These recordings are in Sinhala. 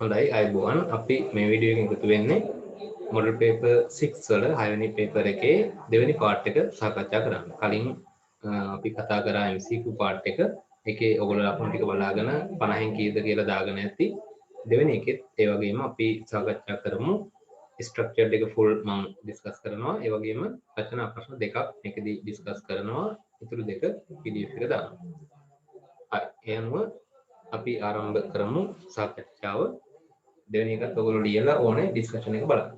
හොඳයි අයබෝවන් අපි මේ වීඩියෝ එකෙන් එකතු වෙන්නේ මොඩල් පේපර් 6 වල 6 වෙනි පේපර් එකේ දෙවෙනි පාර්ට් එක සාකච්ඡා කරන්න. කලින් අපි කතා කරා MCQ පාර්ට් එක. ඒකේ ඔයගොල්ලෝ ලකුණු ටික බලාගෙන 50න් කීයද කියලා දාගෙන ඇති. දෙවෙනි එකෙත් ඒ වගේම අපි සාකච්ඡා කරමු. ස්ට්‍රක්චර්ඩ් එක ෆුල් මම ඩිස්කස් කරනවා. ඒ වගේම රචනා ප්‍රශ්න දෙකක් මේකෙදි ඩිස්කස් කරනවා. ඊටු දෙක PDF එකට දානවා. හරි. ඒ අනුව අපි ආරම්භ කරමු සාකච්ඡාව. දෙවෙනි එකත් ඔයගොල්ලෝ ලියලා ඕනේ ඩිස්කෂන් එක බලන්න.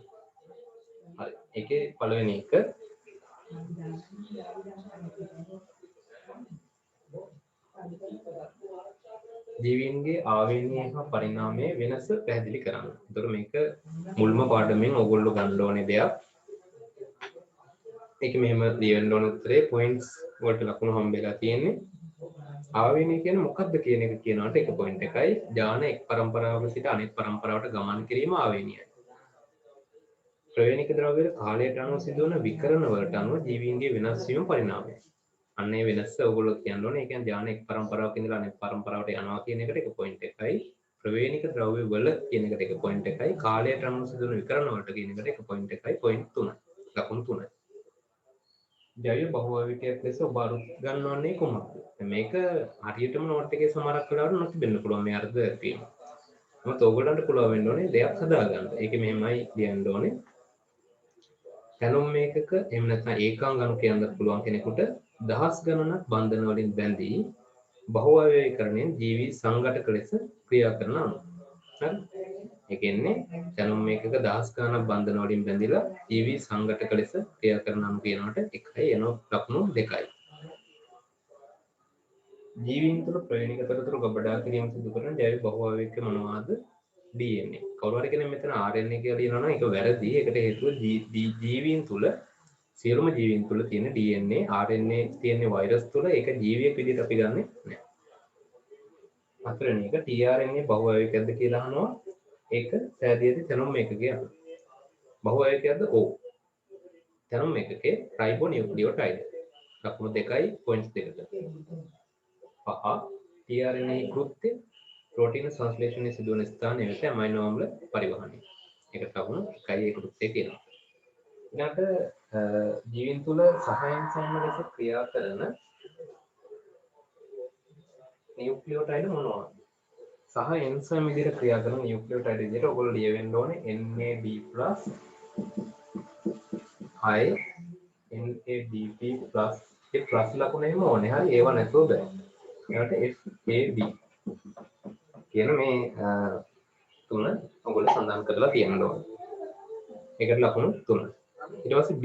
හරි. ඒකේ පළවෙනි එක ජීවීන්ගේ ආවේනීය හා පරිණාමයේ වෙනස පැහැදිලි කරන්න. ඒතකොට මේක මුල්ම පාඩමෙන් ඔයගොල්ලෝ ගන්න ඕනේ දෙයක්. ඒක මෙහෙම ලියන්න ඕන උත්තරේ පොයින්ට්ස් වලට ලකුණු හම්බෙලා තියෙන්නේ. ආවේනීය කියන්නේ මොකක්ද කියන එක කියනවාට එක පොයින්ට් එකයි. ඥාන එක් පරම්පරාවක සිට අනෙක් පරම්පරාවට ගමන් කිරීම ආවේනීයයි. ප්‍රවේණික ද්‍රව්‍යවල කාලයට අනුව සිදුවන විකරණ වලට අනුව ජීවීන්ගේ වෙනස් වීම පරිණාමය. අන්න ඒ වෙනස ඔයගොල්ලෝ කියන්න ඕනේ. ඒ කියන්නේ ඥාන එක් පරම්පරාවක ඉඳලා අනෙක් පරම්පරාවට යනවා කියන එකට එක පොයින්ට් එකයි. ප්‍රවේණික ද්‍රව්‍ය වල කියන එකට එක පොයින්ට් එකයි. කාලයට අනුව සිදුවන විකරණ වලට කියන එකට එක පොයින්ට් එකයි. පොයින්ට් 3යි. ලකුණු 3යි. ජෛව බහුභාවිකයක් ලෙස ඔබ අරුත් ගන්නවන්නේ කොහොමද? මේක හරියටම නෝට් එකේ සමහරක් වෙලාවට නොතිබෙන්න පුළුවන් මේ අර්ථ තියෙනවා. මොකද ඔයගොල්ලන්ට පුළුවන් වෙන්න ඕනේ දෙයක් හදාගන්න. ඒක මෙහෙමයි ලියන්න ඕනේ. කැලොම් මේකක එහෙම නැත්නම් ඒකාංග කියන්න පුළුවන් කෙනෙකුට දහස් ගණනක් බන්ධන වලින් බැඳී බහුවෛවිකරණයෙන් ජීවි සංඝටක ලෙස ක්‍රියා කරන අණු. හරි? ඒ කියන්නේ කැලොම් මේකක දහස් ගණනක් බන්ධන වලින් බැඳිලා ජීවි සංඝටක ලෙස ක්‍රියා කරන අණු කියනකට එකයි එනවා ලකුණු දෙකයි. ජීවීන් තුළ ප්‍රවේණික තොරතුරු ගබඩා කිරීම සිදු කරන ජෛව බහුවෛවික මොනවාද? DNA. කවුරු හරි කෙනෙක් මෙතන RNA කියලා ලියනවා නම් ඒක වැරදි. ඒකට හේතුව ජීවීන් තුල සියලුම ජීවීන් තුල තියෙන DNA, RNA තියෙන වෛරස් තුල ඒක ජීවියෙක් විදිහට අපි ගන්නෙ නැහැ. හතරවෙනි එක tRNA බහුවෛවිකයක්ද කියලා අහනවා. ඒක සෑදියේදී තැනුම් ඒකකයේ අහනවා. බහුවෛවිකයක්ද? ඔව්. තැනුම් ඒකකයේ රයිබෝනියුක්ලියෝටයිඩ්. ලකුණු 2යි පොයින්ට්ස් 2කට. පහ tRNA කෘත්‍ය ප්‍රෝටීන සංශ්ලේෂණය සිදුවන ස්ථානය වෙත ඇමයිනෝ අම්ල පරිවහනය. ඒකට ලකුණු 1යි ඒ කෘත්‍යය කියනවා. ඊළඟට ජීවීන් තුල සහ එන්සයිම් ලෙස ක්‍රියා කරන නියුක්ලියෝටයිඩ් මොනවාද? සහ එන්සයිම් විදිහට ක්‍රියා කරන නියුක්ලියෝටයිඩ් විදිහට ඔයගොල්ලෝ ලියවෙන්න ඕනේ NAD+ I NADP+ A plus ලකුණ එහෙම ඕනේ. හරි ඒව නැතුව බෑ. ඊළඟට FAD කියන මේ තුන ඔයගොල්ලෝ සඳහන් කරලා තියෙන්න ඕනේ. ඒකට ලකුණු 3. ඊට පස්සේ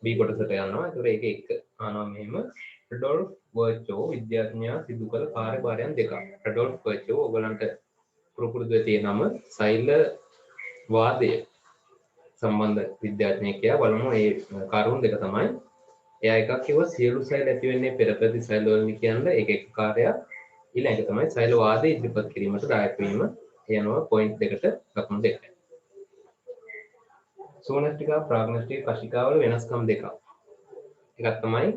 B කොටසට යනවා. ඒතකොට ඒක එක ආනවා මෙහෙම රඩෝල්ෆ් වර්චෝ විද්‍යාඥයා සිදු කළ කාර්යභාරයන් දෙකක්. රඩෝල්ෆ් වර්චෝ ඔයගලන්ට පුරුදු තියෙන නම සෛල වාදය සම්බන්ධ විද්‍යාඥයෙක්යා. බලමු මේ කරුණු දෙක තමයි. එයා එකක් කිව්ව සියලු සෛල ඇති වෙන්නේ පෙරපැති සෛල වලින් කියන්නේ ඒක එක කාර්යයක්. ඊළඟ එක තමයි සෛල වාදය ඉදිරිපත් කිරීමට දායක වීම. එනවා පොයින්ට් දෙකට ලකුණු 2යි. සෝනස්ටිකා ප්‍රාග්නස්ටික කශිකාවල වෙනස්කම් දෙකක්. එකක් තමයි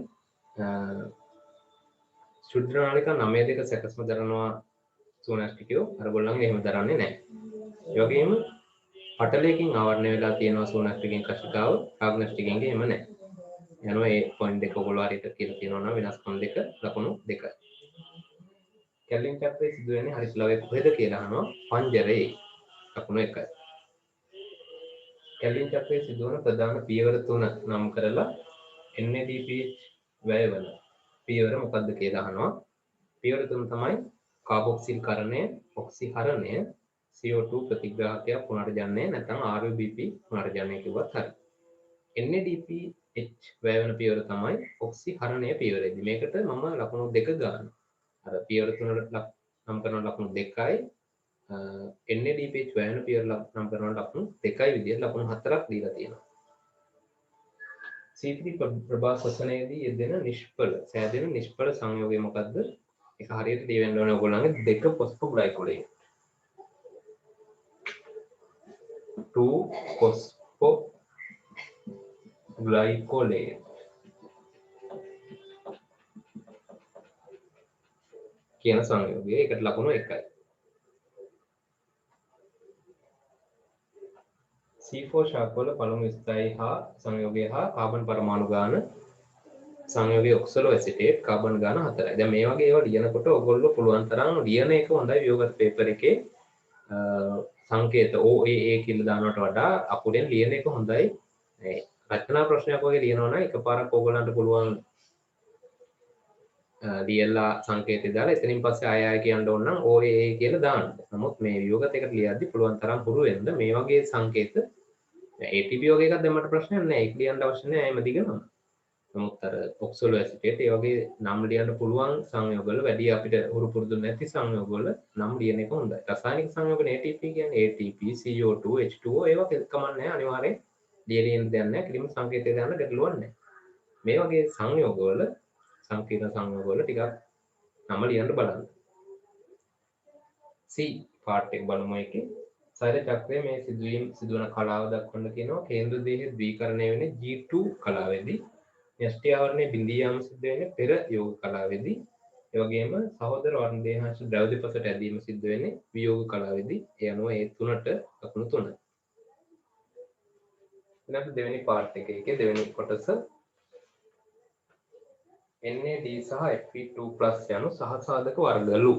ශුද්ධ නාලිකා 9 සැකස්ම දරනවා සෝනස්ටිකයෝ. අරගොල්ලන්ගේ එහෙම දරන්නේ නැහැ. ඒ වගේම පටලයකින් ආවරණය වෙලා තියෙනවා සෝනස්ටිකෙන් කශිකාව. ප්‍රාග්නස්ටිකෙන්ගේ එහෙම නැහැ. යනවා ඒ පොයින්ට් දෙක ඔයගොල්ලෝ හරියට කියලා තියෙනවා නම් වෙනස්කම් දෙක ලකුණු 2යි. කැල්වින් චක්‍රයේ සිදුවෙන්නේ හරිස්ලවයේ කොහෙද කියලා අහනවා. පංජරයේ ලකුණු 1යි. කැල්වින් චක්‍රයේ සිදුවන ප්‍රධාන පියවර 3 නම් කරලා NADPH වැයවල පියවර මොකක්ද කියලා අහනවා. පියවර 3 තමයි කාබොක්සිල් කරණය, ඔක්සිහරණය, CO2 ප්‍රතිග්‍රාහකය පුනර්ජනනය නැත්නම් RUBP පුනර්ජනනය කිව්වත් හරි. NADPH වැයවන පියවර තමයි ඔක්සිහරණය පියවරේදී. මේකට මම ලකුණු 2 ගන්නවා. අර පියවර 3 නම් කරන ලකුණු 2යි NADPH වැයවන පියවර නම් කරන ලකුණු 2යි විදිහට ලකුණු 4ක් දීලා තියෙනවා. C3 ප්‍රභා ශ්වසනයේදී යෙදෙන නිෂ්ඵල සෑදෙන නිෂ්ඵල සංයෝගය මොකද්ද? ඒක හරියට ලියවෙන්න ඕනේ ඔයගොල්ලන්ගේ 2 ෆොස්ෆෝග්ලයිකොලේන් 2 ෆොස්ෆෝග්ලයිකොලේන් කියන සංයෝගය. ඒකට ලකුණු 1යි. C4 ශාකවල පළමු ස්ථායි හා සංයෝගය හා කාබන් පරමාණු ගාන සංයෝගයේ ඔක්සලෝ ඇසිටේට් කාබන් ගාන 4යි. දැන් මේ වගේ ඒවා ලියනකොට ඔයගොල්ලෝ පුළුවන් තරම් ලියන එක හොඳයි වියෝගත් පේපර් එකේ සංකේත OAA කියලා දානවට වඩා අකුරෙන් ලියන එක හොඳයි. රචනා ප්‍රශ්නයක් වගේ ලියනවා නම් එකපාරක් ඕගොල්ලන්ට පුළුවන් ලියලා සංකේතය දාලා එතනින් පස්සේ ආය ආය කියන්න ඕන නම් OAA කියලා දාන්න. නමුත් මේ වියෝගත් එකට ලියද්දි පුළුවන් තරම් හුරු වෙන්න මේ වගේ සංකේත ATP වගේ එකක් දැම්මට ප්‍රශ්නයක් නැහැ. ඒක ලියන්න අවශ්‍ය නැහැ එම දිගම. නමුත් අර ඔක්සලෝ ඇසිටේට් ඒ වගේ නම් ලියන්න පුළුවන් සංයෝගවල වැඩි අපිට හුරු පුරුදු නැති සංයෝගවල නම් ලියන එක හොඳයි. රසායනික සංයෝගනේ ATP කියන්නේ ATP CO2 H2O ඒවා කමක් නැහැ අනිවාර්යෙන් ලියලින් දෙයක් නැහැ. කිසිම සංකේතයක් දාන්න ගැටලුවක් නැහැ. මේ වගේ සංයෝගවල සංකීර්ණ සංයෝගවල ටිකක් නම ලියන්න බලන්න. C පාර්ට් එක බලමු එකේ සෛල චක්‍රයේ මේ සිදුවන කලාව දක්වන්න කියනවා. කේන්ද්‍ර දේහයේ ද්විකරණය වෙන්නේ G2 කලාවේදී න්‍යෂ්ටි ආවරණයේ බිඳී යාම සිද්ධ වෙන්නේ පෙර යෝග කලාවේදී. ඒ වගේම සහෝදර වර්ණ දේහාංශ ද්‍රව දෙපසට ඇදීම සිද්ධ වෙන්නේ වියෝග කලාවේදී. ඒ අනුව ඒ තුනට ලකුණු 3. ඊළඟ දෙවෙනි පාර්ට් එකේ දෙවෙනි කොටස NAD සහ Fe2+ යනු සහසාධක වර්ගලු.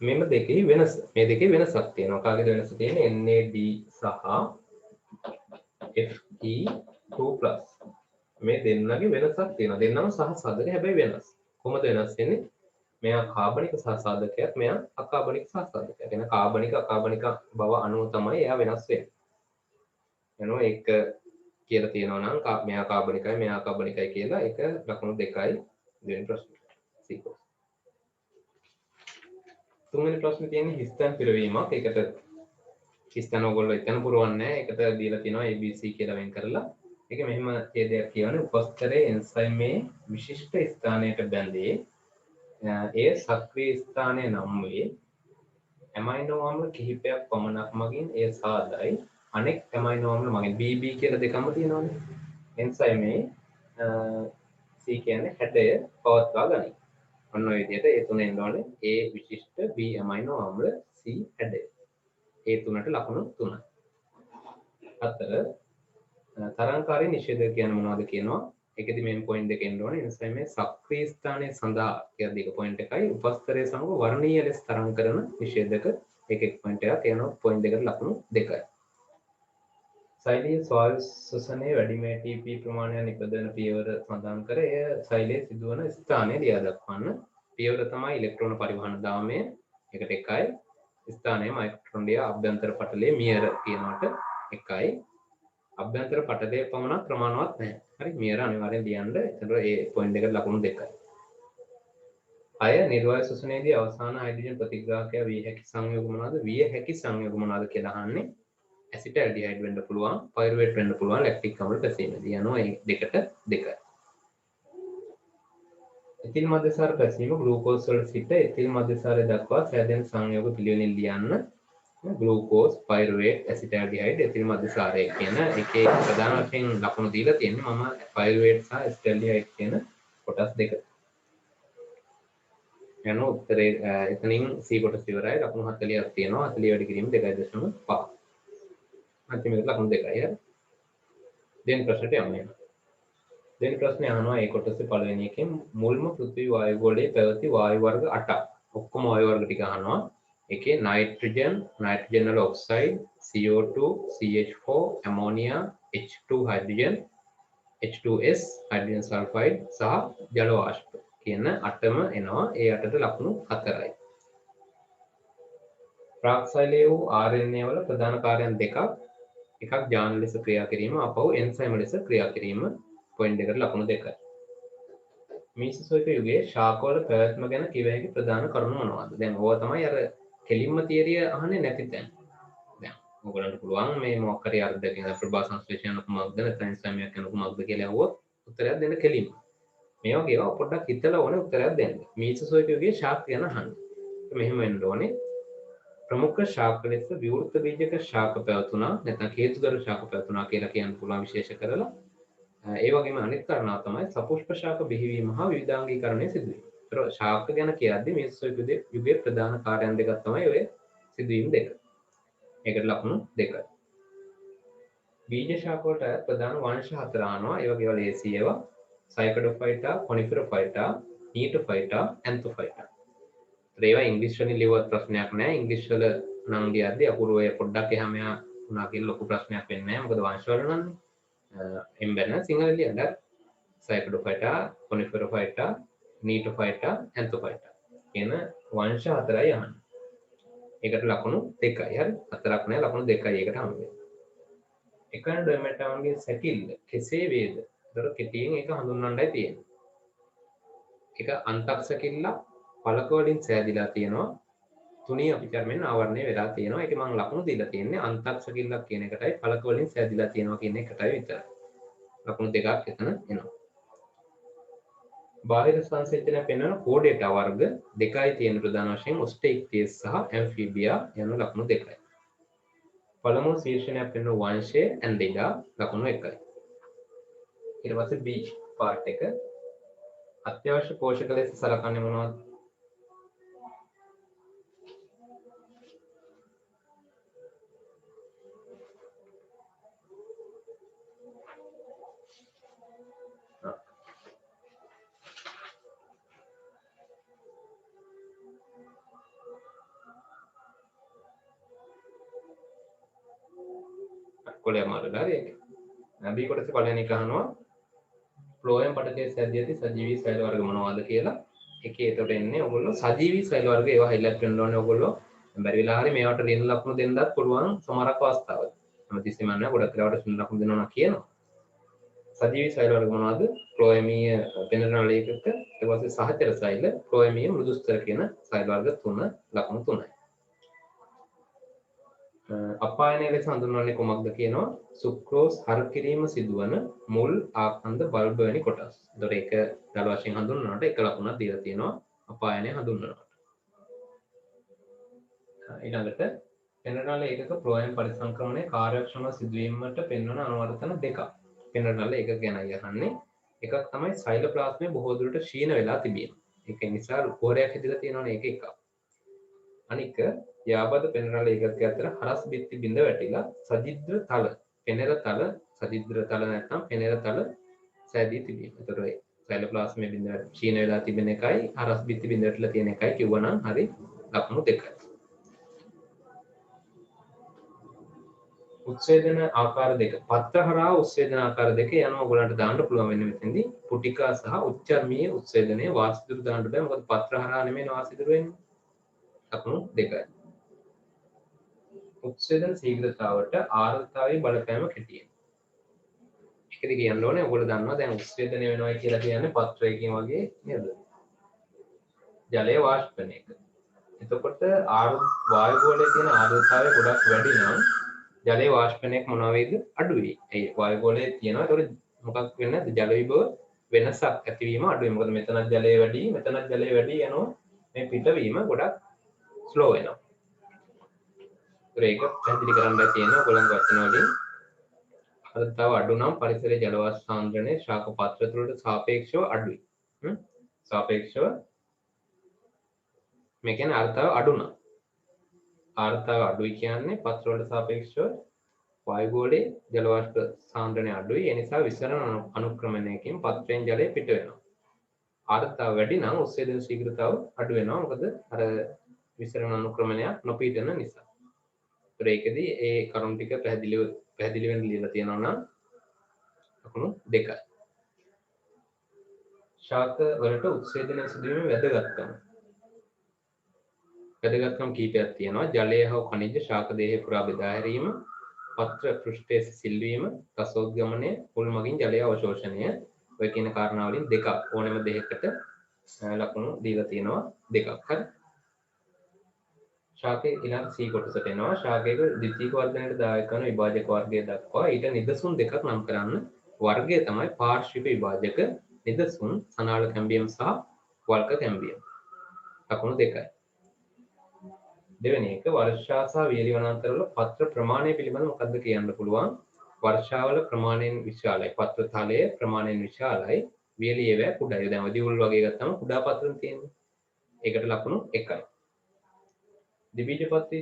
මෙන්න දෙකේ වෙනස. මේ දෙකේ වෙනසක් තියෙනවා. කාගේද වෙනස තියෙන්නේ? NAD සහ Fe2+. මේ දෙන්නගේ වෙනසක් තියෙනවා. දෙන්නම සහසාධක හැබැයි වෙනස්. කොහොමද වෙනස් වෙන්නේ? මෙයා කාබනික සහසාධකයක්, මෙයා අකාබනික සහසාධකයක්. එන කාබනික අකාබනික බව අණුව තමයි එයා වෙනස් වෙන්නේ. එනවා ඒක කියලා තියෙනවා නම් මෙයා කාබනිකයි මෙයා අකාබනිකයි කියලා ඒක ලකුණු 2යි දෙවෙනි ප්‍රශ්නේ. සීකෝ. තුන්වෙනි ප්‍රශ්නේ තියෙන්නේ හිස්තැන් පිරවීමක්. ඒකට හිස්තැන ඕගොල්ලෝ එතන පුරවන්නේ නැහැ. ඒකට දීලා තියෙනවා ABC කියලා වෙන් කරලා. ඒක මෙහෙම ඡේදයක් කියවනේ උපස්තරයේ එන්සයිමේ විශිෂ්ට ස්ථානයට බැඳේ. ඒ සක්‍රීය ස්ථානය නම් වේ. ඇමයිනෝ ආම්ල කිහිපයක් පමණක් මගින් එය සාදයි. අනෙක් ඇමයිනෝ ආම්ල මගින් BB කියලා දෙකම තියෙනවානේ. එන්සයිමේ C කියන්නේ හැඩය පවත්වා ගනී. ඔන්න ඔය විදිහට ඒ තුන එන්න ඕනේ. A විශිෂ්ට, B ඇමයිනෝ ආම්ල, C හැඩය. ඒ තුනට ලකුණු 3. 4 තරංකාරී නිෂේධක කියන්නේ මොනවද කියනවා? ඒකෙදි මෙන් පොයින්ට් දෙක එන්න ඕනේ. එන්සයිමේ සක්‍රීය ස්ථානයේ සඳහා කියලා දෙක පොයින්ට් එකයි. උපස්තරයේ සමග වර්ණීය ලෙස තරං කරන නිෂේධක ඒක පොයින්ට් එකක්. එනවා පොයින්ට් දෙකට ලකුණු 2යි. සෛලීය ස්වායු ශ්වසනයේ වැඩිම ATP ප්‍රමාණය නිපදවන පියවර සඳහන් කර එය සෛලයේ සිදුවන ස්ථානය ලියා දක්වන්න. පියවර තමයි ඉලෙක්ට්‍රෝන පරිවහන දාමය. ඒකට 1යි. ස්ථානය මයිටොකොන්ඩ්‍රියා අභ්‍යන්තර පටලයේ මියර කියනකට 1යි. අභ්‍යන්තර පටලයේ පමණක් ප්‍රමාණවත් නැහැ. හරි මියර අනිවාර්යෙන් ලියන්න. එතකොට ඒ පොයින්ට් එකට ලකුණු 2යි. 6 නිර්වායු ශ්වසනයේදී අවසාන හයිඩ්‍රජන් ප්‍රතිග්‍රාහකය විය හැකි සංයෝග මොනවාද? විය හැකි සංයෝග මොනවාද කියලා අහන්නේ. ඇසිටල්ඩිහයිඩ් වෙන්න පුළුවන්, පයිරුවේට් වෙන්න පුළුවන්, ලැක්ටික් අම්ල පැසීමදී යනවා ඒ දෙකට 2යි. එතිල් මධ්‍යසාර පැසීම ග්ලූකෝස් වල සිට එතිල් මධ්‍යසාරය දක්වා සෑදෙන සංයෝග පිළිවෙලින් ලියන්න. ග්ලූකෝස්, පයිරුවේට්, ඇසිටල්ඩිහයිඩ්, එතිල් මධ්‍යසාරය කියන එකේ ප්‍රධාන වශයෙන් ලකුණු දීලා තියෙන්නේ මම පයිරුවේට් සහ ඇසිටල්ඩිහයිඩ් කියන කොටස් දෙක. යන උත්තරේ එතනින් C කොටස ඉවරයි. ලකුණු 40ක් තියෙනවා. 40 වැඩි කිරීම 2.5. අන්තිමට ලකුණු 2යි. හරි. දෙවෙනි ප්‍රශ්නට යමු. දෙවෙනි ප්‍රශ්නේ අහනවා ඒ කොටසේ පළවෙනි එකෙන් මුල්ම පෘථිවි වායු ගෝලයේ පැවති වායු වර්ග 8ක්. ඔක්කොම වායු වර්ග ටික අහනවා. ඒකේ නයිට්‍රජන් වල oxide, CO2, CH4, ammonia, H2 hydrogen, H2S hydrogen sulphide සහ ජල වාෂ්ප කියන 8ම එනවා. ඒ 8ට ලකුණු 4යි. ප්‍රාක්සයිලයේ වූ RNA වල ප්‍රධාන කාර්යයන් දෙකක්. එකක් ජාන ලෙස ක්‍රියා කිරීම, අපව එන්සයිම ලෙස ක්‍රියා කිරීම. පොයින්ට් එකට ලකුණු 2යි. මීසොසොයික යුගයේ ශාකවල පැවැත්ම ගැන කිව හැකි ප්‍රධාන කරුණු මොනවාද? දැන් ඕවා තමයි අර කෙලින්ම තියරිය අහන්නේ නැති තැන. දැන් ඔයගොල්ලන්ට පුළුවන් මේ මොකක් හරි අර්ධකයන් ප්‍රභා සංශ්ලේෂණ කුමක්ද නැත්නම් එන්සයිමයක් යන කුමක්ද කියලා අහුවොත් උත්තරයක් දෙන්න කෙලින්ම. මේ වගේ ඒවා පොඩ්ඩක් හිතලා ඕනේ උත්තරයක් දෙන්න. මීසොසොයික යුගයේ ශාක ගැන අහන්නේ. මෙහෙම වෙන්න ඕනේ. ප්‍රමුඛ ශාක ලෙස විවෘත බීජක ශාක පැවතුණා නැත්නම් හේතුදර ශාක පැවතුණා කියලා කියන්න පුළුවන් විශේෂ කරලා. ඒ වගේම අනිත් කාරණාව තමයි සපුෂ්ප ශාක බිහිවීම හා විවිධාංගීකරණය සිදුවීම. ඒතර ශාක ගැන කියද්දි මේ යුගයේ ප්‍රධාන කාර්යයන් දෙකක් තමයි ඔය සිදුවීම් දෙක. ඒකට ලකුණු 2යි. බීජ ශාක වලට ප්‍රධාන වංශ 4 ආනවා. ඒ වගේ ලේසි ඒවා සයිකඩෝෆයිටා, කොනිෆෙරෝෆයිටා, නීටෝෆයිටා, ඇන්තෝෆයිටා. ඒවා ඉංග්‍රීසි වලින් ලියුවත් ප්‍රශ්නයක් නෑ. ඉංග්‍රීසි වල නම් ලියද්දී අකුරු ඔය පොඩ්ඩක් එහා මෙහා වුණා කියලා ලොකු ප්‍රශ්නයක් වෙන්නේ නෑ. මොකද වංශ වල නම්නේ. එම්බෙන්න සිංහල ලියන්න සයිකඩෝෆයිටා, කොනිෆෙරෝෆයිටා, නීටෝෆයිටා, ඇන්තෝෆයිටා කියන වංශ 4යි අහන්නේ. ඒකට ලකුණු 2යි. හරි. 4ක් නෑ ලකුණු 2යි ඒකට හම්බ වෙන්නේ. එකනොඩර්මැටාවන්ගේ සැකිල්ල කෙසේ වේද? ඒතර කෙටියෙන් ඒක හඳුන්වන්නයි තියෙන්නේ. ඒක අන්තක් සැකිල්ල පළක වලින් සෑදිලා තියෙනවා. තුනී අපිටර්මෙන් ආවරණය වෙලා තියෙනවා. ඒකේ මම ලකුණු දීලා තියෙන්නේ අන්තක් සැකිල්ලක් කියන එකටයි පළක වලින් සෑදිලා තියෙනවා කියන එකටයි විතරයි. ලකුණු දෙකක් එතන එනවා. බාහිර සංසේචනය පෙන්වන කෝඩේටා වර්ග දෙකයි තියෙන ප්‍රධාන වශයෙන් ඔස්ටේක්ටියස් සහ ඇම්ෆීබියා යන ලකුණු දෙකයි. පළමුව ශීර්ෂණයක් පෙන්වන වංශය ඇන්ඩිඩා ලකුණු 1යි. ඊට පස්සේ B පාර්ට් එක අත්‍යවශ්‍ය පෝෂක ලෙස සලකන්නේ මොනවද? කොලේ අමාරුලා හරි ඒක. B කොටසේ පළවෙනි එක අහනවා ෆ්ලෝයම් පටකයේ සැදියති සජීවී සෛල වර්ග මොනවද කියලා. ඒකේ ඒතකොට එන්නේ ඔයගොල්ලෝ සජීවී සෛල වර්ග ඒවා highlight කරන්න ඕනේ ඔයගොල්ලෝ. බැරි වෙලා හරි මේවට ඍණ ලකුණු දෙන්නත් පුළුවන් සමහරක් අවස්ථාවල. හැමතිස්සෙම නෑ ගොඩක් වෙලාවට ඍණ ලකුණු දෙනවා කියනවා. සජීවී සෛල වර්ග මොනවද? ක්ලෝයමීය පෙනරන ලේඛක, ඊට පස්සේ සහචර සෛල, ක්ලෝයමීය මෘදුස්තර කියන සෛල වර්ග 3 ලකුණු 3යි. අපායනය ලෙස හඳුන්වන්නේ කොමක්ද කියනවා? සුක්‍රෝස් හර කිරීම සිදුවන මුල් ආකන්ද බල්බ වැනි කොටස්. ඒතකොට ඒක දල වශයෙන් හඳුන්වනකොට එක ලකුණක් දීලා තියෙනවා අපායනය හඳුන්වනකොට. ඊළඟට පෙනරන ඒකක ක්ලෝයම් පරිසංක්‍රමණයේ කාර්යක්ෂම සිදුවීමට පෙන්වන අනුවර්තන දෙකක්. පෙනරන ඒකක ගැනයි අහන්නේ. එකක් තමයි සෛලප්ලාස්මය බොහෝ දුරට ක්ෂීණ වෙලා තිබීම. ඒක නිසා රුපෝරයක් හැදිලා තියෙනවනේ ඒක එකක්. අනික යාබද පෙනරන ඒකක අතර හරස් බිත්ති බිඳ වැටිලා සජිද්‍ර තල, පෙනර තල, සජිද්‍ර තල නැත්නම් පෙනර තල සෑදී තිබීම. ඒතකොට ඒ සෛලප්ලාස්මය බිඳ ක්ෂීණ වෙලා තිබෙන එකයි හරස් බිත්ති බිඳ වැටිලා තියෙන එකයි කිව්වනම් හරි ලකුණු දෙකයි. උත්සේදන ආකාර දෙක පත්‍රහරා උත්සේදන ආකාර දෙක යනවා ඔයගලන්ට දාන්න පුළුවන් වෙන්නේ මෙතෙන්දී පුටිකා සහ උච්චර්මීය උත්සේදනයේ වාසිදුරු දාන්න බෑ මොකද පත්‍රහරා නෙමෙයි වාසිදුරු වෙන්නේ ලකුණු දෙකයි උත්සේදන ශීඝ්‍රතාවට ආර්ද්‍රතාවයේ බලපෑම කෙටියෙන් ඒකද කියන්න ඕනේ ඔයගොල්ලෝ දන්නවා දැන් උත්සේදනය වෙනවා කියලා කියන්නේ පත්‍රයකින් වගේ නේද ජලය වාෂ්පන එක එතකොට වායු ගෝලයේ තියෙන ආර්ද්‍රතාවය ගොඩක් වැඩි නම් ජලයේ වාෂ්පනයක් මොනවා වේද අඩු වෙයි. ඒ වායු ගෝලයේ තියෙනවා. ඒතකොට මොකක් වෙන්නේ නැද්ද? ජල විභව වෙනසක් ඇතිවීම අඩු වෙයි. මොකද මෙතනත් ජලය වැඩි, මෙතනත් ජලය වැඩි යනවා. මේ පිටවීම ගොඩක් ස්ලෝ වෙනවා. ඒක පැහැදිලි කරන්න තියෙනවා ඔයගොල්ලන්ගේ වචන වලින්. අර්ධතාව අඩු නම් පරිසරයේ ජල වාෂ්ප සාන්ද්‍රණය ශාක පාත්‍ර තුළට සාපේක්ෂව අඩුයි. සාපේක්ෂව මේ කියන්නේ අර්ධතාව අඩු නම් ආර්ද්‍රතාව අඩුයි කියන්නේ පත්‍ර වලට සාපේක්ෂව වායු ගෝලයේ ජල වාෂ්ප සාන්ද්‍රණය අඩුයි. ඒ නිසා විසරණ අනුක්‍රමණයකින් පත්‍රයෙන් ජලය පිට වෙනවා. ආර්ද්‍රතාව වැඩි නම් උත්සේදන ශීඝ්‍රතාව අඩු වෙනවා. මොකද අර විසරණ අනුක්‍රමණය නොපීඩන නිසා. ඒකෙදී ඒ කරුණු ටික පැහැදිලි වෙන්න ලියලා තියෙනවා නම් ලකුණු 2යි. ශාක වලට උත්සේදනය සිදුවීමේ වැදගත්කම වැදගත්කම් කීපයක් තියෙනවා. ජලය හා ඛනිජ ශාක දේහය පුරා බෙදා හැරීම, පත්‍ර පෘෂ්ඨයේ සිසිල්වීම, රසෝද්ගමනය, මුල් මගින් ජලය අවශෝෂණය ඔය කියන කාරණා වලින් දෙකක් ඕනෑම දෙයකට ලකුණු දීලා තියෙනවා දෙකක්. හරි. ශාකයේ ඊළඟ C කොටසට එනවා. ශාකයක ද්විතීයික වර්ධනයට දායක වන විභාජක වර්ගය දක්වා ඊට නිදසුන් දෙකක් නම් කරන්න. වර්ගය තමයි පාර්ශ්වික විභාජක, නිදසුන්, සනාල කැම්බියම් සහ වල්ක කැම්බියම්. ලකුණු 2යි. දෙවෙනි එක වර්ෂා සහ වියලි වනාන්තරවල පත්‍ර ප්‍රමාණය පිළිබඳව මොකක්ද කියන්න පුළුවන්? වර්ෂාවල ප්‍රමාණයෙන් විශාලයි. පත්‍ර තලය ප්‍රමාණයෙන් විශාලයි. වියලියේ වේ කුඩායි. දැන් ඔය දියුල් වගේ ගත්තම කුඩා පත්‍රම් තියෙන්නේ. ඒකට ලකුණු 1යි. ද්විබීජපත්‍රි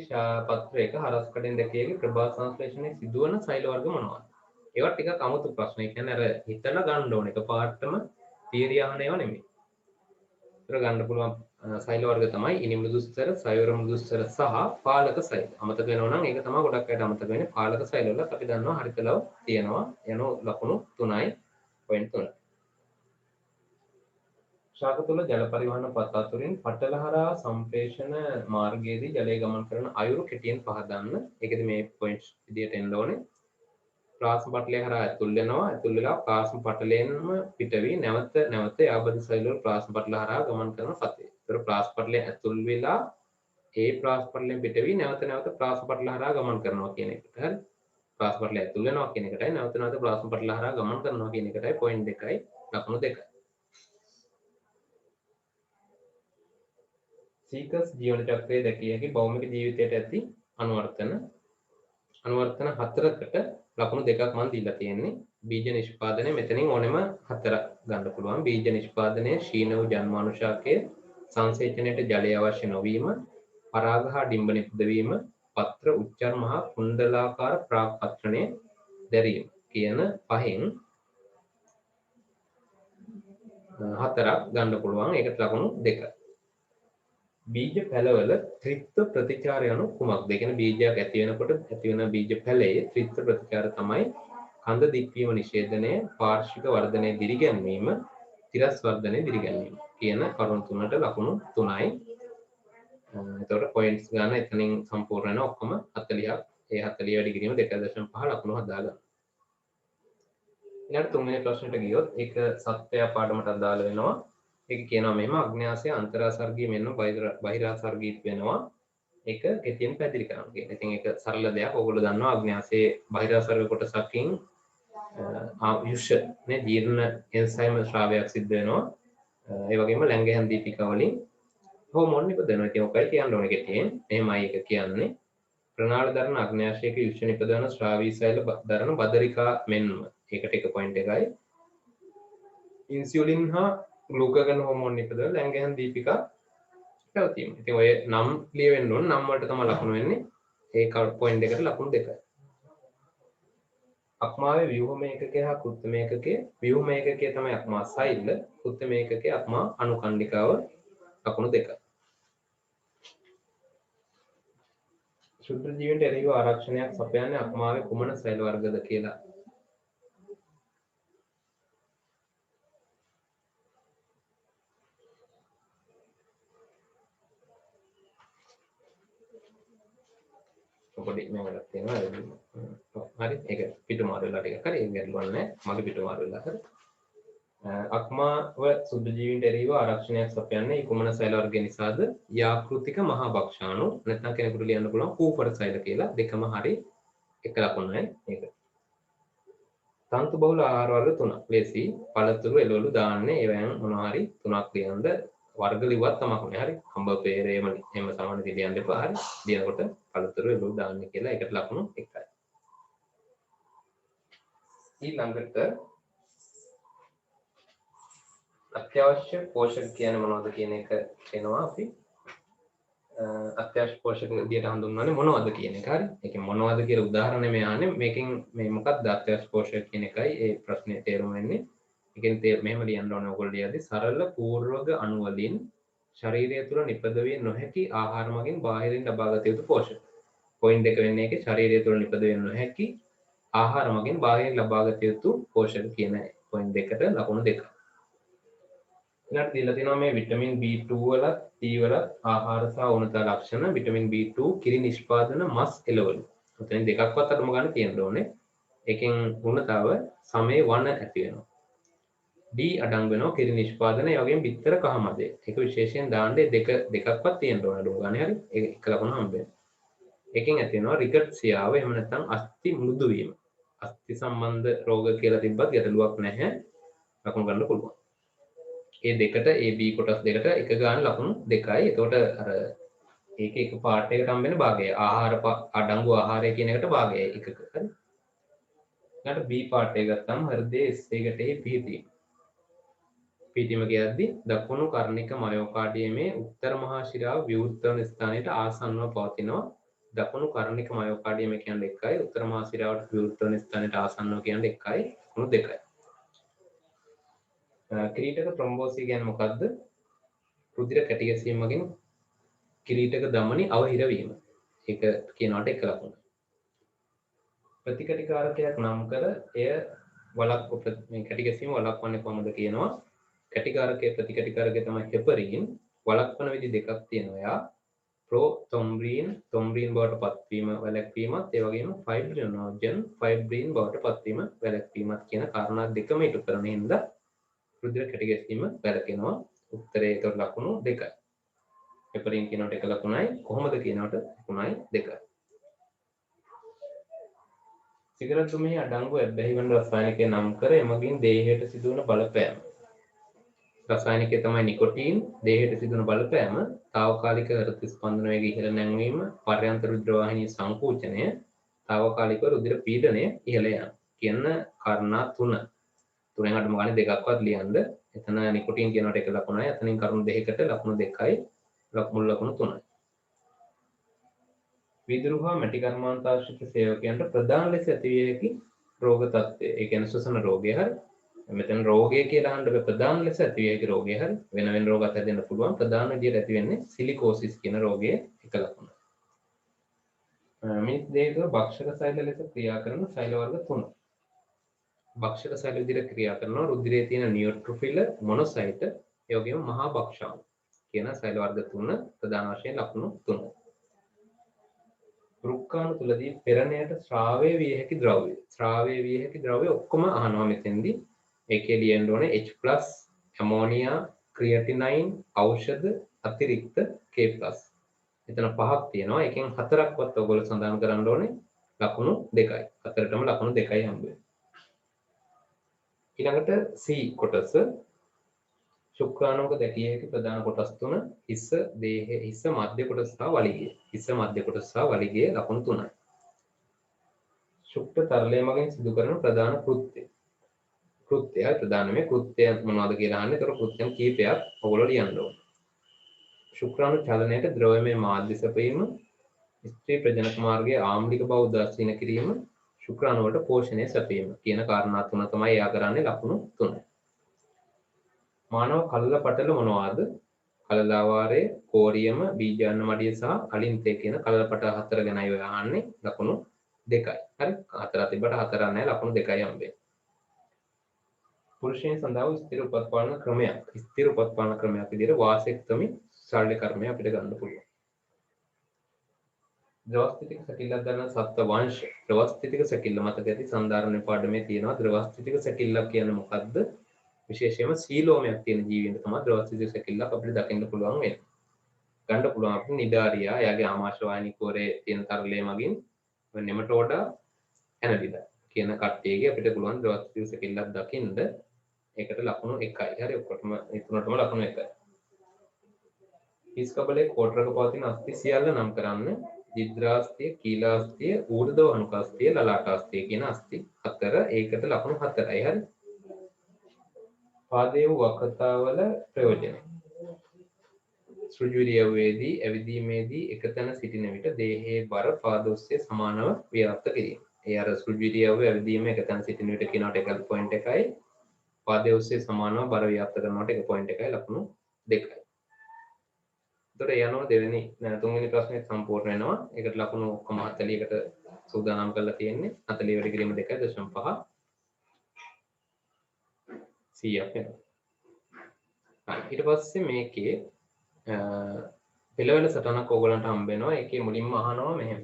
පත්‍රයක හරස් කඩෙන් දෙකේගේ ප්‍රභා සංශ්ලේෂණයේ සිදුවන සෛල වර්ග මොනවාද? ඒවත් ටිකක් අමුතු ප්‍රශ්න. ඒ කියන්නේ අර හිතලා ගන්න ඕන. එකපාරටම තියරි අහන ඒවා නෙමෙයි. ඒතර ගන්න පුළුවන් සෛල වර්ග තමයි ඉනි මෘදුස්තර, සයවර මෘදුස්තර සහ පාලක සෛල. අමතක වෙනවා නම් ඒක තමයි ගොඩක් අයට අමතක වෙන්නේ. පාලක සෛල වල අපි දන්නවා හරිතලව තියෙනවා. යන ලකුණු 3යි. පොයින්ට් 3. ශාක තුළ ජල පරිවහන පත් අතුරින් පටල හරහා සම්ප්‍රේෂණ මාර්ගයේදී ජලය ගමන් කරන අයුරු කෙටියෙන් පහදන්න. ඒකද මේ පොයින්ට්ස් විදියට එන්න ඕනේ. ප්ලාස්ම පටලය හරහා ඇතුල් වෙනවා. ඇතුල් වෙලා ප්ලාස්ම පටලයෙන්ම පිට වී නැවත යාබද සෛල වල ප්ලාස්ම පටල හරහා ගමන් කරන සතේ. ඒතර ප්ලාස්ම පටලය ඇතුල් වෙලා ඒ ප්ලාස්ම පටලයෙන් පිට වී නැවත ප්ලාස්ම පටල හරහා ගමන් කරනවා කියන එකට. හරි. ප්ලාස්ම පටලය ඇතුල් වෙනවා කියන එකටයි නැවත ප්ලාස්ම පටල හරහා ගමන් කරනවා කියන එකටයි පොයින්ට් 2යි ලකුණු 2යි. සීකස් ජීවන චක්‍රයේ දැකිය හැකි භෞමික ජීවිතයට ඇති අනුවර්තන 4කට ලකුණු 2ක් මම දීලා තියෙන්නේ. බීජ නිෂ්පාදනය මෙතනින් ඕනෙම 4ක් ගන්න පුළුවන්. බීජ නිෂ්පාදනය ශීන වූ ජන්මාණු ශාකයේ සංසේචනයට ජලය අවශ්‍ය නොවීම, පරාග හා ඩිම්බ නිපදවීම, පත්‍ර උච්චර්ම හා කුණ්ඩලාකාර ප්‍රාක්පත්‍රණය දැරීම කියන පහෙන් 4ක් ගන්න පුළුවන්. ඒකට ලකුණු 2යි. බීජ පැලවල ත්‍රිත්ව ප්‍රතිචාරය යනු කුමක්ද? ඒ කියන්නේ බීජයක් ඇති වෙනකොට ඇති වෙන බීජ පැලයේ ත්‍රිත්ව ප්‍රතිචාර තමයි කඳ දික්වීම නිෂේධනය, පාර්ශ්වික වර්ධනය දිරිගැන්වීම, තිරස් වර්ධනය දිරිගැන්වීම කියන කරුණු තුනට ලකුණු 3යි. එතකොට පොයින්ට්ස් ගන්න එතනින් සම්පූර්ණ වෙන ඔක්කොම 40ක්. ඒ 40 වැඩි කිරීම 2.5 ලකුණු හදා ගන්න. ඊළඟ තුන්වෙනි ප්‍රශ්නෙට ගියොත් ඒක සත්‍යය පාඩමට අදාළ වෙනවා. ඒක කියනවා මෙහෙම අග්න්‍යාසය අන්තරාසර්ගී මෙන්න බහිරාසර්ගී වෙනවා. ඒක කෙටියෙන් පැහැදිලි කරන්න කියන. ඉතින් ඒක සරල දෙයක්. ඕගොල්ලෝ දන්නවා අග්න්‍යාසයේ බහිරාසර්ග කොටසකින් ආයුෂ නේ ජීර්ණ එන්සයිම ශ්‍රාවයක් සිද්ධ වෙනවා. ඒ වගේම ලැංගික දීපිකා වලින් හෝමෝන් නිපදවනවා. ඉතින් ඔකයි කියන්න ඕනේ කෙටියෙන්. මෙහෙමයි ඒක කියන්නේ. ප්‍රනාල දරන අග්න්‍යාශයක යුෂ නිපදවන ශ්‍රාවී සෛල දරන බදරිකා මෙන්ම. ඒකට එක පොයින්ට් එකයි. ඉන්සියුලින් හා ග්ලූකගන් හෝමෝන් නිපදවන ලැංගික දීපිකා පැවතීම. ඉතින් ඔය නම් ලියවෙන්න ඕන. නම් වලට තමයි ලකුණු වෙන්නේ. ඒ පොයින්ට් එකට ලකුණු 2යි. අක්මාවේ ව්‍යුහම ඒකකය හා කෘත්‍රිම ඒකකය. ව්‍යුහම ඒකකය තමයි අක්මා සෛල. කෘත්‍රිම ඒකකය අක්මා අනුකණ්ඩිකාව ලකුණු 2යි. ශුද්ධ ජීවීන්ට එරෙහිව ආරක්ෂණයක් සපයන්නේ අක්මාවේ කුමන සෛල වර්ගද කියලා. පොඩි මේකට තියෙනවා. හරි ඒක පිටුමාරු වෙලා ටිකක් හරි ඒක ගැටලුවක් නැහැ. මගේ පිටුමාරු වෙලා හරි. අක්මාව සුද්ධ ජීවීන්ට එරෙහිව ආරක්ෂණයක් සපයන්නේ කුමන සෛල වර්ගය නිසාද? යාකෘතික මහා භක්ෂාණු නැත්නම් කෙනෙකුට ලියන්න පුළුවන් කූපර සෛල කියලා. දෙකම හරි එක ලකුණයි මේක. තන්තු බහුල ආහාර වර්ග 3ක්. ලේසි පළතුරු එළවලු දාන්නේ ඒවෙන් මොනවා හරි 3ක් ලියනද වර්ග ලිව්වත් තමක් නේ. හරි. හම්බ peerේම එහෙම සමාන ලියන්න එපා. හරි. ලියනකොට පළතුරු එළවලු දාන්නේ කියලා ඒකට ලකුණු 1යි. ඊළඟට අත්‍යවශ්‍ය පෝෂක කියන්නේ මොනවද කියන එක එනවා අපි. අත්‍යවශ්‍ය පෝෂක විදියට හඳුන්වන්නේ මොනවද කියන එක. හරි. ඒකේ මොනවද කියලා උදාහරණ මේ ආන්නේ. මේකෙන් මේ මොකක්ද අත්‍යවශ්‍ය පෝෂක කියන එකයි ඒ ප්‍රශ්නේ තේරුම වෙන්නේ. ඒකෙන් මෙහෙම ලියන්න ඕනේ ඔයගොල්ලෝ ලියද්දී සරල පූර්වක අණු වලින් ශරීරය තුළ නිපදවිය නොහැකි ආහාර මගින් බාහිරින් ලබාගත යුතු පෝෂක. පොයින්ට් එක වෙන්නේ ඒකේ ශරීරය තුළ නිපදවිය නොහැකි ආහාර මගින් බාහිරින් ලබාගත යුතු පෝෂක කියන පොයින්ට් දෙකට ලකුණු 2යි. ඊළඟට දීලා තියෙනවා මේ විටමින් B2 වල T වල ආහාර සහ උණුතා ලක්ෂණ. විටමින් B2 කිරි නිෂ්පාදන මස් එළවලු. උතෙන් දෙකක්වත් අතම ගන්න තියෙන්න ඕනේ. එකෙන් උණුතාව සමේ වන ඇති වෙනවා. D අඩංගු වෙනවා කිරි නිෂ්පාදනය වගේම බිත්තර කහ මදේ. ඒක විශේෂයෙන් දාන්නේ දෙකක්වත් තියෙන්න ඕනේ අඩුව ගන්න. හරි. ඒක එක ලකුණ හම්බෙනවා. එකෙන් ඇති වෙනවා රිකට්සියාව එහෙම නැත්නම් අස්ථි මෘදු වීම. අස්ථි සම්බන්ධ රෝග කියලා තිබ්බත් ගැටලුවක් නැහැ. ලකුණු ගන්න පුළුවන්. ඒ දෙකට ඒ B කොටස් දෙකට එක ගාන ලකුණු 2යි. එතකොට අර ඒක එක පාර්ට් එකකට හම්බෙන භාගය. ආහාර අඩංගු ආහාරය කියන එකට භාගයයි එකක. හරි. ඊට B පාර්ට් එක ගත්තම හෘදයේ ස්ථේගටෙහි පිහිටීම. පිටිම කියද්දි දකුණු කර්ණික මයෝකාඩියමේ උත්තර මහා ශිරාව විවෘත වන ස්ථානයට ආසන්නව පවතිනවා. දකුණු කර්ණික මයෝකාඩියම කියන්නේ 1යි, උත්තර මහා ශිරාවට විවෘත වන ස්ථානයට ආසන්නව කියන්නේ 1යි, දකුණු 2යි. කිරීටක ත්‍රොම්බෝසිස් කියන්නේ මොකද්ද? රුධිර කැටි ගැසීම මගින් කිරීටක ධමනි අවහිර වීම. ඒක කියනවාට එක ලකුණයි. ප්‍රතිකටිකාරකයක් නම් කර එය මේ කැටි ගැසීම වළක්වන්නේ කොහොමද කියනවා. කැටිකාරකයේ ප්‍රතිකටිකාරකය තමයි හෙපරින්. වළක්වන විදි දෙකක් තියෙනවා. යා ප්‍රෝතොම්බ්‍රීන් බවට පත්වීම වැළැක්වීමත් ඒ වගේම ෆයිබ්‍රිනෝජන් ෆයිබ්‍රීන් බවට පත්වීම වැළැක්වීමත් කියන කාරණා දෙකම ඉටු කරන හින්දා රුධිර කැටි ගැසීම වැළකෙනවා. උත්තරේ ඒකට ලකුණු 2යි. හෙපරින් කියනකොට එක ලකුණයි, කොහොමද කියනකොට ලකුණයි 2යි. සිගරට් දුමෙහි අඩංගු ඇබ්බැහි වන රසායනිකය නම් කර එමගින් දේහයට සිදුවන බලපෑම. රසායනිකය තමයි නිකොටීන්. දේහයට සිදුවන බලපෑම తాවකාලික හෘද ස්පන්දන වේගය ඉහළ නැංවීම, පර්යන්ත රුධිර වාහිනී සංකෝචනය, తాවකාලික රුධිර පීඩනය ඉහළ යාම කියන කාරණා තුනෙන් අඩුම ගානේ දෙකක්වත් ලියන්න. එතන නිකොටීන් කියනකොට එක ලකුණයි, එතනින් කරුණු දෙකකට ලකුණු 2යි, මුල් ලකුණු 3යි. විදුරු හා මැටි කර්මාන්තාශ්‍රිත සේවකයන්ට ප්‍රධාන ලෙස ඇතිවිය හැකි රෝග තත්ත්වය. ඒ කියන්නේ ශ්වසන රෝගය හරි. මෙතන රෝගය කියලා අහන්න බෑ. ප්‍රධාන ලෙස ඇතිවිය හැකි රෝගය හරි. වෙන වෙන රෝගات හැදෙන්න පුළුවන්. ප්‍රධාන විදියට ඇති වෙන්නේ සිලිකෝසිස් කියන රෝගයේ එක ලකුණ. මේ දෙක භක්ෂක සෛල ලෙස ක්‍රියා කරන සෛල වර්ග 3. භක්ෂක සෛල විදියට ක්‍රියා කරනවා රුධිරයේ තියෙන නියුට්‍රොෆිල, මොනොසයිට, ඒ වගේම මහා භක්ෂාණු කියන සෛල වර්ග 3 ප්‍රධාන වශයෙන් ලකුණු 3. වෘක්කාණු තුලදී පෙරණයට ශ්‍රාවය විය හැකි ද්‍රව්‍ය. ශ්‍රාවය විය හැකි ද්‍රව්‍ය ඔක්කොම අහනවා මෙතෙන්දී. ඒකේ ලියන්න ඕනේ H+, ඇමෝනියා, ක්‍රියටිනයින්, ඖෂධ, අතිරික්ත K+. එතන 5ක් තියෙනවා. එකෙන් 4ක්වත් ඔයගොල්ලෝ සඳහන් කරන්න ඕනේ ලකුණු 2යි. හතරටම ලකුණු 2යි හම්බ වෙනවා. ඊළඟට C කොටස ශුක්‍රාණුක දැකිය හැකි ප්‍රධාන කොටස් 3 හිස, දේහය, හිස මධ්‍ය කොටස සහ වලිගය. හිස මධ්‍ය කොටස සහ වලිගය ලකුණු 3යි. ශුක්‍ර තරලය මගින් සිදු කරන ප්‍රධාන කෘත්‍ය. කෘත්‍යය ප්‍රධානම කෘත්‍ය මොනවද කියලා අහන්නේ. ඒතර කෘත්‍යම් කීපයක් ඔයගොල්ලෝ ලියන්න ඕනේ. ශුක්‍රාණු චලනයට ද්‍රවමය මාධ්‍ය සැපයීම, ස්ත්‍රී ප්‍රජනක මාර්ගයේ ආම්ලික බව උදාසීන කිරීම, ශුක්‍රාණු වලට පෝෂණය සැපයීම කියන කාරණා තුන තමයි එයා කරන්නේ ලකුණු 3. මානව කලල පටල මොනවාද? කලලාවාරයේ, කෝරියම, බීජාන්න මඩිය සහ අලින්තේ කියන කලල පටල 4 ගැනයි ඔය අහන්නේ ලකුණු 2යි. හරි? 4 තිබ්බට 4 නැහැ ලකුණු 2යි හම්බෙන්නේ. පුරුෂයන් සඳහා ස්ථිර උපත්පාදන ක්‍රමයක්. ස්ථිර උපත්පාදන ක්‍රමයක් විදිහට වාසෙක්ටොමි ශල්‍ය කර්මය අපිට ගන්න පුළුවන්. ද්‍රවස්ථිතික සැකිල්ලක් ගන්න සත්ත්ව වංශ. ද්‍රවස්ථිතික සැකිල්ල මතක ඇති සන්ධාරණ පාඩමේ තියෙනවා. ද්‍රවස්ථිතික සැකිල්ලක් කියන්නේ මොකද්ද? විශේෂයෙන්ම සීලෝමයක් තියෙන ජීවීන්ට තමයි ද්‍රවස්ථිතික සැකිල්ලක් අපිට දකින්න පුළුවන් වෙන්නේ. ගන්න පුළුවන් අපිට නිඩාරියා, එයාගේ ආමාශය වාහිනී කෝරේ තියෙන තරලය මගින් නෙමටෝඩා ඇනලිඩා කියන කට්ටියගේ අපිට පුළුවන් ද්‍රවස්ථිතික සැකිල්ලක් දකින්න. ඒකට ලකුණු 1යි. හරි ඔක්කොටම ඒ තුනටම ලකුණු 1යි. හිස් කබලේ කෝටරක පවතින අස්ථි සියල්ල නම් කරන්න. දිද්‍රාස්ථිය, කීලාස්ථිය, ඌර්ධව අනුකාස්ථිය, ලලාටාස්ථිය කියන අස්ථි 4. ඒකට ලකුණු 4යි. හරි. පාදයේ වක්‍රතාවල ප්‍රයෝජන. සෘජුරියවේදී ඇවිදීමේදී එකතැන සිටින විට දේහයේ බර පාද ඔස්සේ සමානව ව්‍යාප්ත කිරීම. ඒ අර සෘජුරියව ඇවිදීම එකතැන සිටින විට කියනකොට 1.1යි. පාදයේ ඔස්සේ සමානව බර ව්‍යාප්ත කරනකොට 1.1යි ලකුණු 2යි. එතකොට යනවා දෙවෙනි තුන්වෙනි ප්‍රශ්නේ සම්පූර්ණ වෙනවා. ඒකට ලකුණු ඔක්කොම 40කට සූදානම් කරලා තියෙන්නේ. 40 වැඩි කිරීම 2.5 100ක් වෙනවා. ඊට පස්සේ මේකේ පෙළවල සටනක් ඕගලන්ට හම්බ වෙනවා. ඒකේ මුලින්ම අහනවා මෙහෙම.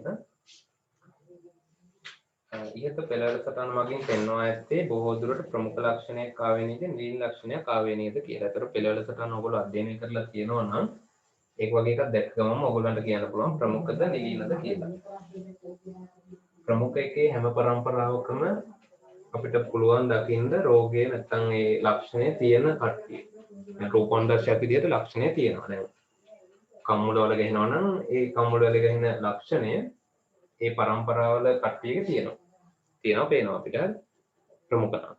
ඉහත පෙළවල සටන මගින් පෙන්වා ඇත්තේ බොහෝ දුරට ප්‍රමුඛ ලක්ෂණයක් ආවේ නේද? නිලීන ලක්ෂණයක් ආවේ නේද කියලා. ඒතර පෙළවල සටන ඕගොල්ලෝ අධ්‍යයනය කරලා තියෙනවා නම් ඒක වගේ එකක් දැක්ක ගමන් ඔයගොල්ලන්ට කියන්න පුළුවන් ප්‍රමුඛද නිලීනද කියලා. ප්‍රමුඛ එකේ හැම පරම්පරාවකම අපිට පුළුවන් දකින්න රෝගයේ නැත්තම් ඒ ලක්ෂණය තියෙන කට්ටිය. රූපොන්දර්ශයක් විදිහට ලක්ෂණය තියෙනවා. දැන් කම්මුල වල ගහනවා නම් ඒ කම්මුල වල ගහින ලක්ෂණය ඒ පරම්පරාවල කට්ටියක තියෙනවා. පේනවා අපිට ප්‍රමුඛ නම්.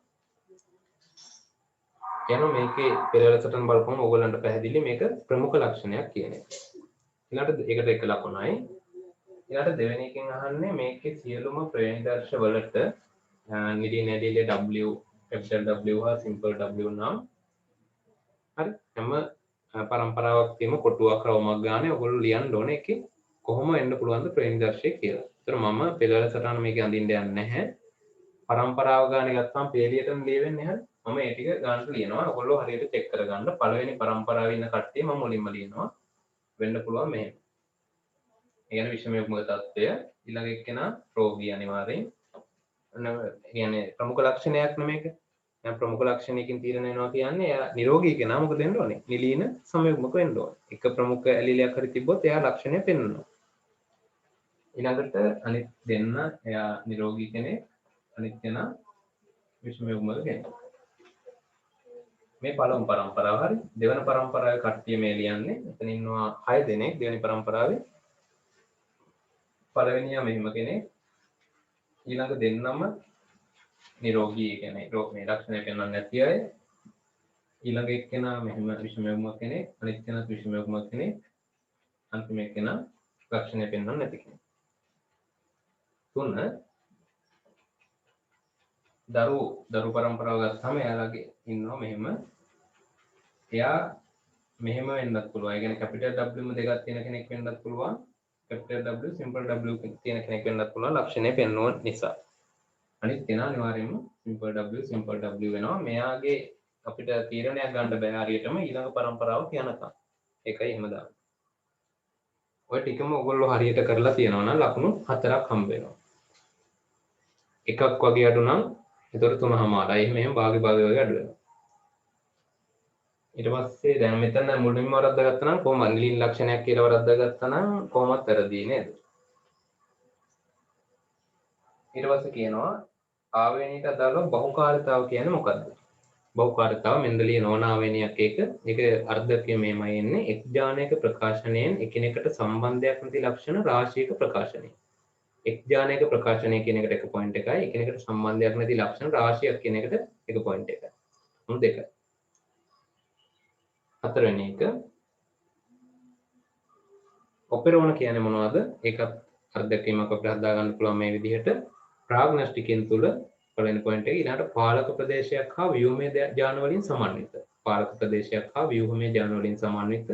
යනවා මේකේ පෙරවල සටහන් බලපුවම ඕගොල්ලන්ට පැහැදිලි මේක ප්‍රමුඛ ලක්ෂණයක් කියන එක. ඊළඟට ඒකට එක ලකුණයි. ඊළඟට දෙවෙනි එකෙන් අහන්නේ මේකේ සියලුම ප්‍රේණිදර්ශ වලට නිදි නැදිලේ W capital W හා simple W නම් හරි හැම පරම්පරාවක් තියෙම කොටුවක් රවුමක් ගානේ ඔයගොල්ලෝ ලියන්න ඕනේ ඒකේ කොහොම එන්න පුළුවන්ද ප්‍රේණිදර්ශය කියලා. ඒතර මම පෙරවල සටහන මේක අඳින්න යන්නේ නැහැ. පරම්පරාව ගානේ ගත්තාම පේලියටම ලියවෙන්නේ හරි. මම ඒ ටික ගන්නට ලියනවා. ඔයගොල්ලෝ හරියට චෙක් කරගන්න. පළවෙනි පරම්පරාවේ ඉන්න කට්ටිය මම මුලින්ම ලියනවා. වෙන්න පුළුවන් මෙහෙම. ඒ කියන්නේ විෂම යුග්ම තත්ත්වය ඊළඟ එක්කෙනා රෝගී අනිවාර්යෙන්. කියන්නේ ප්‍රමුඛ ලක්ෂණයක් නෙමේක. දැන් ප්‍රමුඛ ලක්ෂණයකින් තීරණය වෙනවා කියන්නේ එයා නිරෝගී කෙනා මොකද වෙන්න ඕනේ? නිලීන සමයුග්මක වෙන්න ඕනේ. එක ප්‍රමුඛ ඇලීලයක් හරි තිබ්බොත් එයා ලක්ෂණය පෙන්වනවා. ඊළඟට අනිත් දෙන්න එයා නිරෝගී කෙනෙක් අනිත් කෙනා විෂම යුග්මක කෙනෙක්. මේ පළමු පරම්පරාව හරි දෙවන පරම්පරාවේ කට්ටිය මේ ලියන්නේ. එතන ඉන්නවා 6 දෙනෙක් දෙවෙනි පරම්පරාවේ. පළවෙනියා මෙහිම කෙනෙක්. ඊළඟ දෙන්නම නිරෝගී කියන්නේ මේ ලක්ෂණය පෙන්වන්නේ නැති අය. ඊළඟ එක්කෙනා මෙහිම විෂම යුග්මක කෙනෙක් අනිත් කෙනා විෂම යුග්මක කෙනෙක් අන්තිම එක්කෙනා ලක්ෂණය පෙන්වන්නේ නැති කෙනෙක්. තුන දරු පරම්පරාව ගත්තාම එයාලගේ ඉන්නවා මෙහෙම එයා මෙහෙම වෙන්නත් පුළුවන්. ඒ කියන්නේ කැපිටල් W දෙකක් තියෙන කෙනෙක් වෙන්නත් පුළුවන්. කැපිටල් W සිම්පල් W තියෙන කෙනෙක් වෙන්නත් පුළුවන් ලක්ෂණය පෙන්වන නිසා. අනිත් කෙනා අනිවාර්යයෙන්ම සිම්පල් W සිම්පල් W වෙනවා. මෙයාගේ අපිට තීරණයක් ගන්න බෑ හරියටම ඊළඟ පරම්පරාව කියනකම්. ඒකයි එහෙම දාන්නේ. ඔය ටිකම ඔයගොල්ලෝ හරියට කරලා තියෙනවා නම් ලකුණු 4ක් හම්බ වෙනවා. එකක් වගේ අඩු නම් ඒතකොට 3මාරයි. එහෙම භාගි වගේ අඩු වෙනවා. ඊට පස්සේ දැන් මෙතන මුලින්ම වරද්දාගත්තා නම් කොහොම නිලින් ලක්ෂණයක් කියලා වරද්දාගත්තා නම් කොහොමත් වැරදි නේද? ඊට පස්සේ කියනවා ආවේනික අදාළව බහුකාර්යතාව කියන්නේ මොකක්ද? බහුකාර්යතාව මෙන්දලිය නොවන ආවේනියක් ඒක අර්ධකය මෙහෙමයි එන්නේ එක් ඥානයක ප්‍රකාශනයෙන් එකිනෙකට සම්බන්ධයක් නැති ලක්ෂණ රාශියක ප්‍රකාශනය. එක් ඥානයක ප්‍රකාශනය කියන එකට 1 පොයින්ට් එකයි එකිනෙකට සම්බන්ධයක් නැති ලක්ෂණ රාශියක් කියන එකට 1 පොයින්ට් එකයි. මොන දෙකයි? හතරවෙනි එක ඔපෙරෝන කියන්නේ මොනවද? ඒකත් අර්ධකීමක් අපිට හදා ගන්න පුළුවන් මේ විදිහට ප්‍රාග්නොස්ටිකෙන් තුල පළවෙනි පොයින්ට් එක ඊළඟට පාලක ප්‍රදේශයක් හා ව්‍යුහමය ඥාන වලින් සමන්විත. පාලක ප්‍රදේශයක් හා ව්‍යුහමය ඥාන වලින් සමන්විත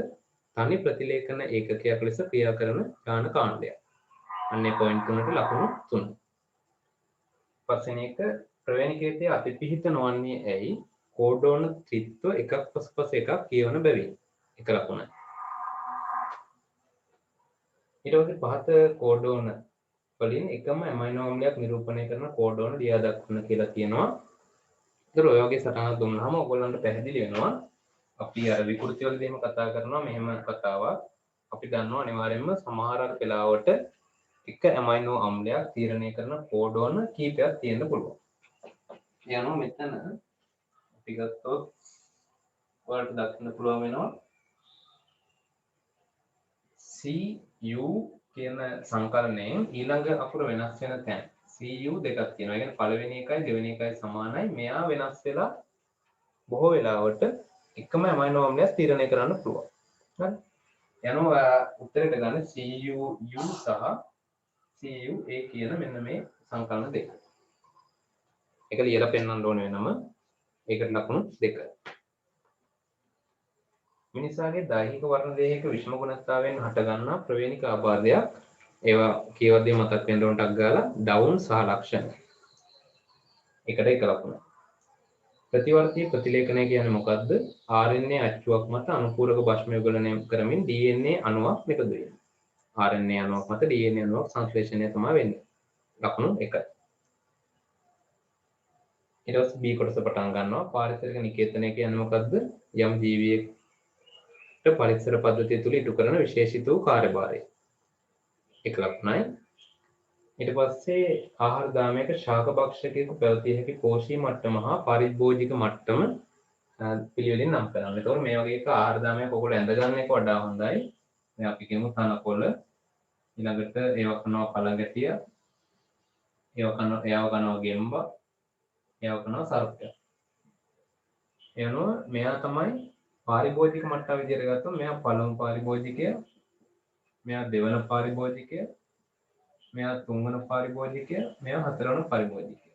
තනි ප්‍රතිලේඛන ඒකකයක් ලෙස ක්‍රියා කරන ඥාන කාණ්ඩයක්. අන්නේ පොයින්ට් තුනට ලකුණු 3. පස්වෙනි එක ප්‍රවේණිකයේ අතිපිහිත නොවන්නේ ඇයි? කෝඩෝන ත්‍රිත්ව එකක් පසුපස එකක් කියවන බැවින්. එක ලකුණයි. ඊට පස්සේ පහත කෝඩෝන වලින් එකම ඇමයිනෝ අම්ලයක් නිරූපණය කරන කෝඩෝන ලියා දක්වන්න කියලා කියනවා. ඒතර ඔය වගේ සටහනක් දුන්නාම ඔයගොල්ලන්ට පැහැදිලි වෙනවා. අපි අර විකෘති වලදී එහෙම කතා කරනවා මෙහෙම කතාවක්. අපි දන්නවා අනිවාර්යයෙන්ම සමහරක් වෙලාවට එක ඇමයිනෝ අම්ලයක් තීරණය කරන කෝඩෝන කීපයක් තියෙන්න පුළුවන්. යනවා මෙතන අපි ගත්තොත් ඔයාලට දක්වන්න පුළුවන් වෙනවා CU කියන සංකලනයෙන් ඊළඟ අකුර වෙනස් වෙන තැන CU දෙකක් තියෙනවා. ඒ කියන්නේ පළවෙනි එකයි දෙවෙනි එකයි සමානයි. මෙයා වෙනස් වෙලා බොහෝ වෙලාවට එකම ඇමයිනෝ අම්ලයක් තීරණය කරන්න පුළුවන්. හරි. යනවා උත්තරයට ගන්න CU සහ CUA කියන මෙන්න මේ සංකලන දෙක. ඒක ලියලා පෙන්වන්න ඕන වෙනම ඒකට ලකුණු 2. මිනිසාගේ දෛහික වර්ණ දේහයක විෂම ගුණතාවයෙන් හටගන්නා ප්‍රවේණික ආබාධයක් ඒවා කීවදේ මතක් වෙන්න ඕන ටක් ගාලා ඩවුන් සහ ලක්ෂණ. එකට එක ලකුණ. ප්‍රතිවර්තී ප්‍රතිලේඛනය කියන්නේ මොකද්ද? RNA අච්චුවක් මත අනුපූරක භස්ම යුගලනය කරමින් DNA අණුවක් නිපද වෙනවා. RNA අණුවක් මත DNA අණුවක් සංශ්ලේෂණය තමයි වෙන්නේ. ලකුණු 1යි. ඊට පස්සේ B කොටස පටන් ගන්නවා. පාරිසරික නිකේතනය කියන්නේ මොකද්ද? යම් ජීවියෙක් පරිසර පද්ධතිය තුළ ඉටු කරන විශේෂිත වූ කාර්යභාරය. එක ලකුණයි. ඊට පස්සේ ආහාර දාමයක ශාක භක්ෂකයෙකු පැවතිය හැකි පෝෂී මට්ටම හා පරිභෝජික මට්ටම පිළිවෙලින් නම් කරන්න. ඒතකොට මේ වගේ එක ආහාර දාමයක ඔයගොල්ලෝ ඇඳ ගන්න එක වඩා හොඳයි. දැන් අපි කියමු තනකොළ ඊළඟට ඒව කනවා පළඟැටිය ඒව කනවා ගෙම්බා ඒව කනවා සර්පයා. යනවා මෙයා තමයි පාරිභෝජික මට්ටම විදිහට ගත්තොත් මෙයා පළමු පාරිභෝජිකය, මෙයා දෙවන පාරිභෝජිකය, මෙයා තුන්වන පාරිභෝජිකය, මෙයා හතරවන පාරිභෝජිකය.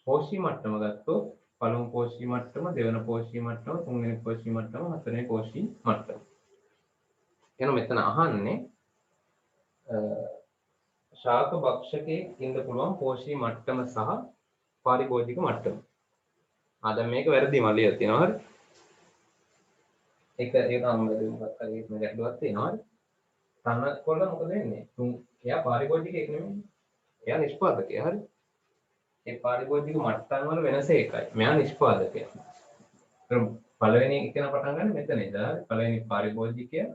පෝෂී මට්ටම ගත්තොත් පළමු පෝෂී මට්ටම, දෙවන පෝෂී මට්ටම, තුන්වෙනි පෝෂී මට්ටම, හතරවෙනි පෝෂී මට්ටම. එහෙනම් මෙතන අහන්නේ ශාක භක්ෂකයේ ඉන්න පුළුවන් පෝෂී මට්ටම සහ පාරිභෝජික මට්ටම. දැන් මේක වැරදි මලියක් තියෙනවා හරි. ඒක තමයි මොකක්ද මේ ගැටලුවක් තියෙනවා හරි. තනකොළ මොකද වෙන්නේ? එයා පාරිභෝජිකයෙක් නෙමෙයි. එයා නිෂ්පාදකයා හරි. ඒ පාරිභෝජික මට්ටම් වල වෙනස ඒකයි. මෙයා නිෂ්පාදකයා. පළවෙනි එකන පටන් ගන්න මෙතන ඉඳලා පළවෙනි පාරිභෝජිකය,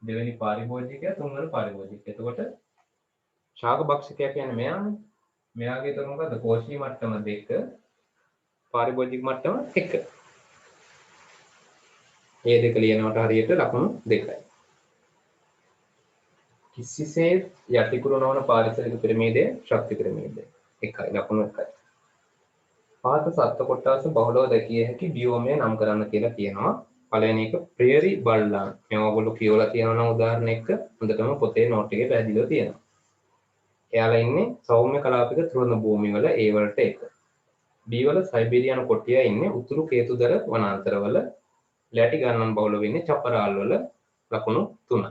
දෙවෙනි පාරිභෝජිකය, තුන්වෙනි පාරිභෝජිකය. එතකොට ශාක භක්ෂකයා කියන්නේ මෙයානේ. මෙයාගේ එතකොට මොකද්ද? පෝෂී මට්ටම 2, පාරිභෝජික මට්ටම 1. මේ දෙක ලියනකොට හරියට ලකුණු 2යි. කිසිසේත් යටිකුරු නොවන පාරිසරික පිරමීඩය ශක්ති පිරමීඩය 1යි ලකුණු 1යි. පාත සත්ත්ව කොටස බහුලව දැකිය හැකි බියෝමය නම් කරන්න කියලා කියනවා. පළවෙනි එක ප්‍රේරි බල්ලාන්. මේවා ඔයගොල්ලෝ කියවලා තියෙනවා නම් උදාහරණයක් හොඳටම පොතේ නෝට් එකේ පැහැදිලිව තියෙනවා. එයාලා ඉන්නේ සෞම්‍ය කලාපික තෘණ භූමි වල ඒ වලට එක. B වල සයිබීරියානු කොටියා ඉන්නේ උතුරු කේතුදර වනාන්තරවල. ලැටි ගණන් බහුල වෙන්නේ චපරාල් වල ලකුණු 3යි.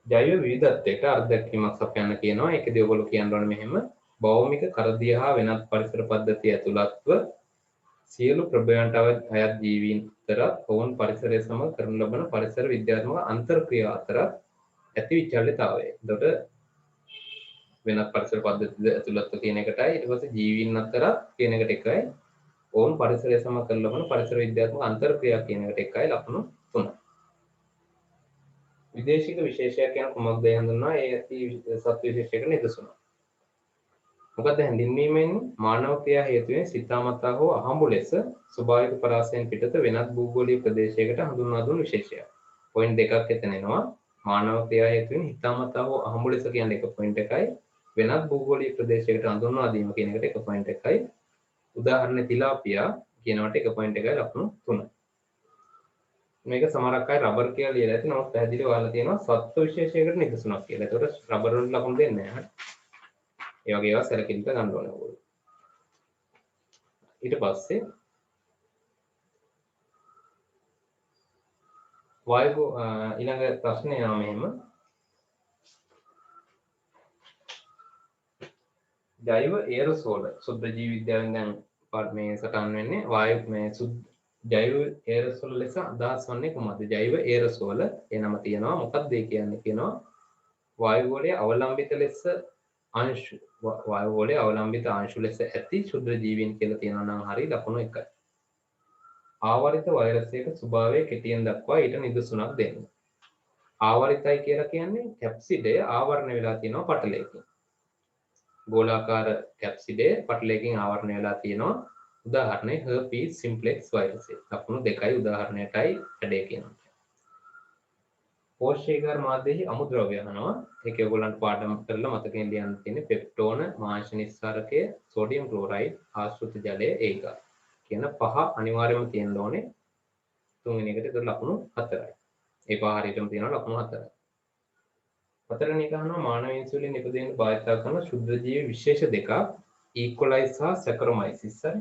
ජෛව විවිධත්වයට අර්ධදැක්වීමක් සපයන්න කියනවා. ඒකදී ඔයගොල්ලෝ කියන්න ඕනේ මෙහෙම භෞමික කරදිය හා වෙනත් පරිසර පද්ධති ඇතුළත්ව සියලු ප්‍රභවයන්ට අයත් ජීවීන් අතරත් ඔවුන් පරිසරය සමග කරනු ලබන පරිසර විද්‍යාත්මක අන්තර්ක්‍රියා අතර ඇති විචල්්‍යතාවය. එතකොට වෙනත් පරිසර පද්ධති ඇතුළත්ව කියන එකටයි ඊට පස්සේ ජීවීන් අතරත් කියන එකට එකයි. ඔවුන් පරිසරය සමග කරනු ලබන පරිසර විද්‍යාත්මක අන්තර්ක්‍රියා කියන එකට එකයි ලකුණු 3. විදේශික විශේෂයක් කියන කුමක්ද හඳුන්වනවා? ඒ ඇති සත්ත්ව විශේෂයක නිදසුන. මොකද හැඳින්වීමෙන් මානව ක්‍රියා හේතුවෙන් සිතාමතා හෝ අහඹු ලෙස ස්වභාවික පරාසයෙන් පිටත වෙනත් භූගෝලීය ප්‍රදේශයකට හඳුන්වා දුන් විශේෂයක්. පොයින්ට් දෙකක් එතන එනවා. මානව ක්‍රියා හේතුවෙන් හිතාමතා හෝ අහඹු ලෙස කියන්නේ එක පොයින්ට් එකයි. වෙනත් භූගෝලීය ප්‍රදේශයකට හඳුන්වා දීම කියන එකට එක පොයින්ට් එකයි. උදාහරණ තිලාපියා කියනවට එක පොයින්ට් එකයි ලකුණු 3යි. මේක සමහරක් අය රබර් කියලා ලියලා ඇති. නමුත් පැහැදිලිව වහලා තියෙනවා සත්ත්ව විශේෂයකට නිදසුනක් කියලා. ඒකට රබර් වලට ලකුණු දෙන්නේ නැහැ. ඒ වගේ ඒවා සැලකිලිට ගන්න ඕනේ ඔයගොල්ලෝ. ඊට පස්සේ වායු ඊළඟ ප්‍රශ්නේ යනවා මෙහෙම. ජෛව එයරසෝල සුද්ධ ජීව විද්‍යාවෙන් දැන් මේ සටහන් වෙන්නේ වායු මේ ජෛව එයරසෝල ලෙස අදහස් වන්නේ කොහොමද? ජෛව එයරසෝල ඒ නම තියෙනවා. මොකක්ද ඒ කියන්නේ කියනවා වායු ගෝලයේ අවලම්බිත ලෙස අංශු වායු ගෝලයේ අවලම්බිත අංශු ලෙස ඇති ක්ෂුද්‍ර ජීවීන් කියලා තියෙනවා නම් හරි ලකුණු 1යි. ආවරිත වෛරසයක ස්වභාවය කෙටියෙන් දක්වා ඊට නිදසුනක් දෙන්න. ආවරිතයි කියලා කියන්නේ කැප්සිඩය ආවරණය වෙලා තියෙනවා පටලයකින්. ගෝලාකාර කැප්සිඩය පටලයකින් ආවරණය වෙලා තියෙනවා. උදාහරණය herpes simplex වෛරසය. ලකුණු 2යි උදාහරණයටයි වැඩේ කියනවා. පෝෂ්‍යකාර මාධ්‍යයේ අමුද්‍රව්‍ය අහනවා. ඒක ඔයගොල්ලන්ට පාඩම් කරලා මතකයෙන් ලියන්න තියෙන්නේ පෙප්ටෝන, මාංශ නිස්සාරකය, සෝඩියම් ක්ලෝරයිඩ්, ආශ්‍රිත ජලය ඒක. කියන පහ අනිවාර්යයෙන්ම තියෙන්න ඕනේ. තුන්වෙනි එකට ඒක ලකුණු 4යි. ඒ පහ හරියටම තියෙනවා ලකුණු 4යි. හතරවෙනි එක අහනවා මානව ඉන්සුලින් ඉපදෙන්න භාවිත කරන ක්ෂුද්‍ර ජීවි විශේෂ දෙකක් E. coli සහ සැකරොමයිසිස්. හරි.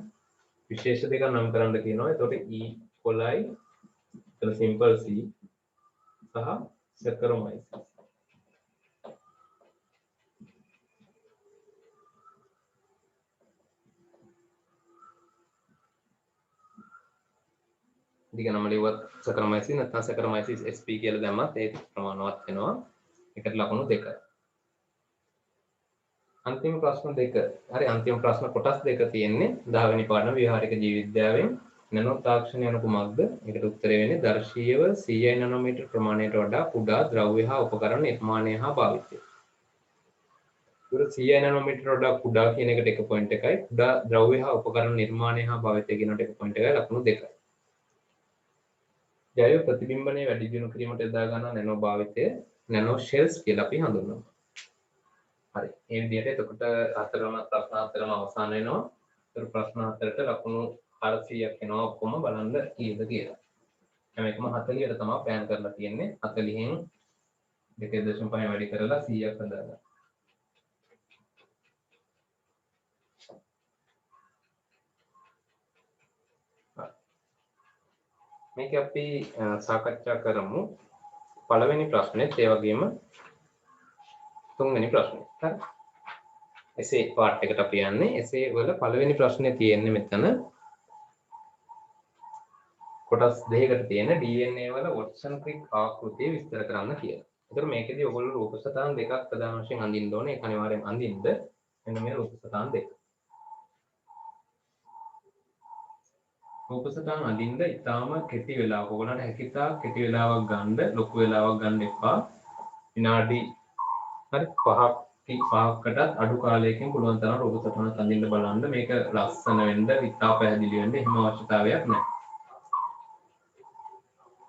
විශේෂ දෙකක් නම් කරන්න කියනවා. එතකොට E. coli එතන සිම්පල් C සහ සැකරොමයිසිස්. දිග නම ලියුවත් සැකරොමයිසිස් නැත්නම් සැකරොමයිසිස් SP කියලා දැම්මත් ඒ ප්‍රමාණවත් වෙනවා. එකට ලකුණු 2යි. අන්තිම ප්‍රශ්න 2. හරි අන්තිම ප්‍රශ්න කොටස් 2 තියෙන්නේ 10 වෙනි පාඩම ව්‍යවහාරික ජීව විද්‍යාවෙන් නැනෝ තාක්ෂණය යන කුමක්ද? ඒකට උත්තරය වෙන්නේ දර්ශීයව 100 නැනෝමීටර් ප්‍රමාණයට වඩා කුඩා ද්‍රව්‍ය හා උපකරණ නිර්මාණය හා භාවිතය. ඒක 100 නැනෝමීටර් වඩා කුඩා කියන එකට 1 පොයින්ට් එකයි. කුඩා ද්‍රව්‍ය හා උපකරණ නිර්මාණය හා භාවිතය කියනට 1 පොයින්ට් එකයි ලකුණු 2යි. ජෛව ප්‍රතිබිම්බනය වැඩි දියුණු කිරීමට යොදා ගන්නා නැනෝ භාවිතය නැනෝ ෂෙල්ස් කියලා අපි හඳුන්වනවා. හරි. මේ විදිහට එතකොට හතරම ප්‍රශ්න හතරම අවසන් වෙනවා. ඒතර ප්‍රශ්න 4ට ලකුණු 400ක් එනවා ඔක්කොම බලන්න කීයද කියලා. හැම එකම 40ට තමයි ප්ලෑන් කරලා තියෙන්නේ. 40න් 2.5 වැඩි කරලා 100ක් හදාගන්න. මේක අපි සාකච්ඡා කරමු. පළවෙනි ප්‍රශ්නේත් ඒ වගේම තුන්වෙනි ප්‍රශ්නේ. හරි. එසේ පාර්ට් එකට අපි යන්නේ. එසේ වල පළවෙනි ප්‍රශ්නේ තියෙන්නේ මෙතන කොටස් දෙකකට තියෙන DNA වල වොට්සන් ක්‍රික් ආකෘතිය විස්තර කරන්න කියලා. ඒතර මේකෙදී ඔයගොල්ලෝ රූප සටහන් දෙකක් ප්‍රධාන වශයෙන් අඳින්න ඕනේ. ඒක අනිවාර්යෙන් අඳින්න. මෙන්න මේ රූප සටහන් දෙක. රූප සටහන් අඳින්න ඉතාම කෙටි වෙලාවක ඔයගොල්ලන්ට හැකියතා කෙටි වෙලාවක් ගන්න, ලොකු වෙලාවක් ගන්න එපා. විනාඩි හරි 5කටත් අඩු කාලයකින් පුළුවන් තරම් රූප සටහන අඳින්න බලන්න. මේක ලස්සන වෙන්න, ඉතා පැහැදිලි වෙන්න එහෙම අවශ්‍යතාවයක් නැහැ.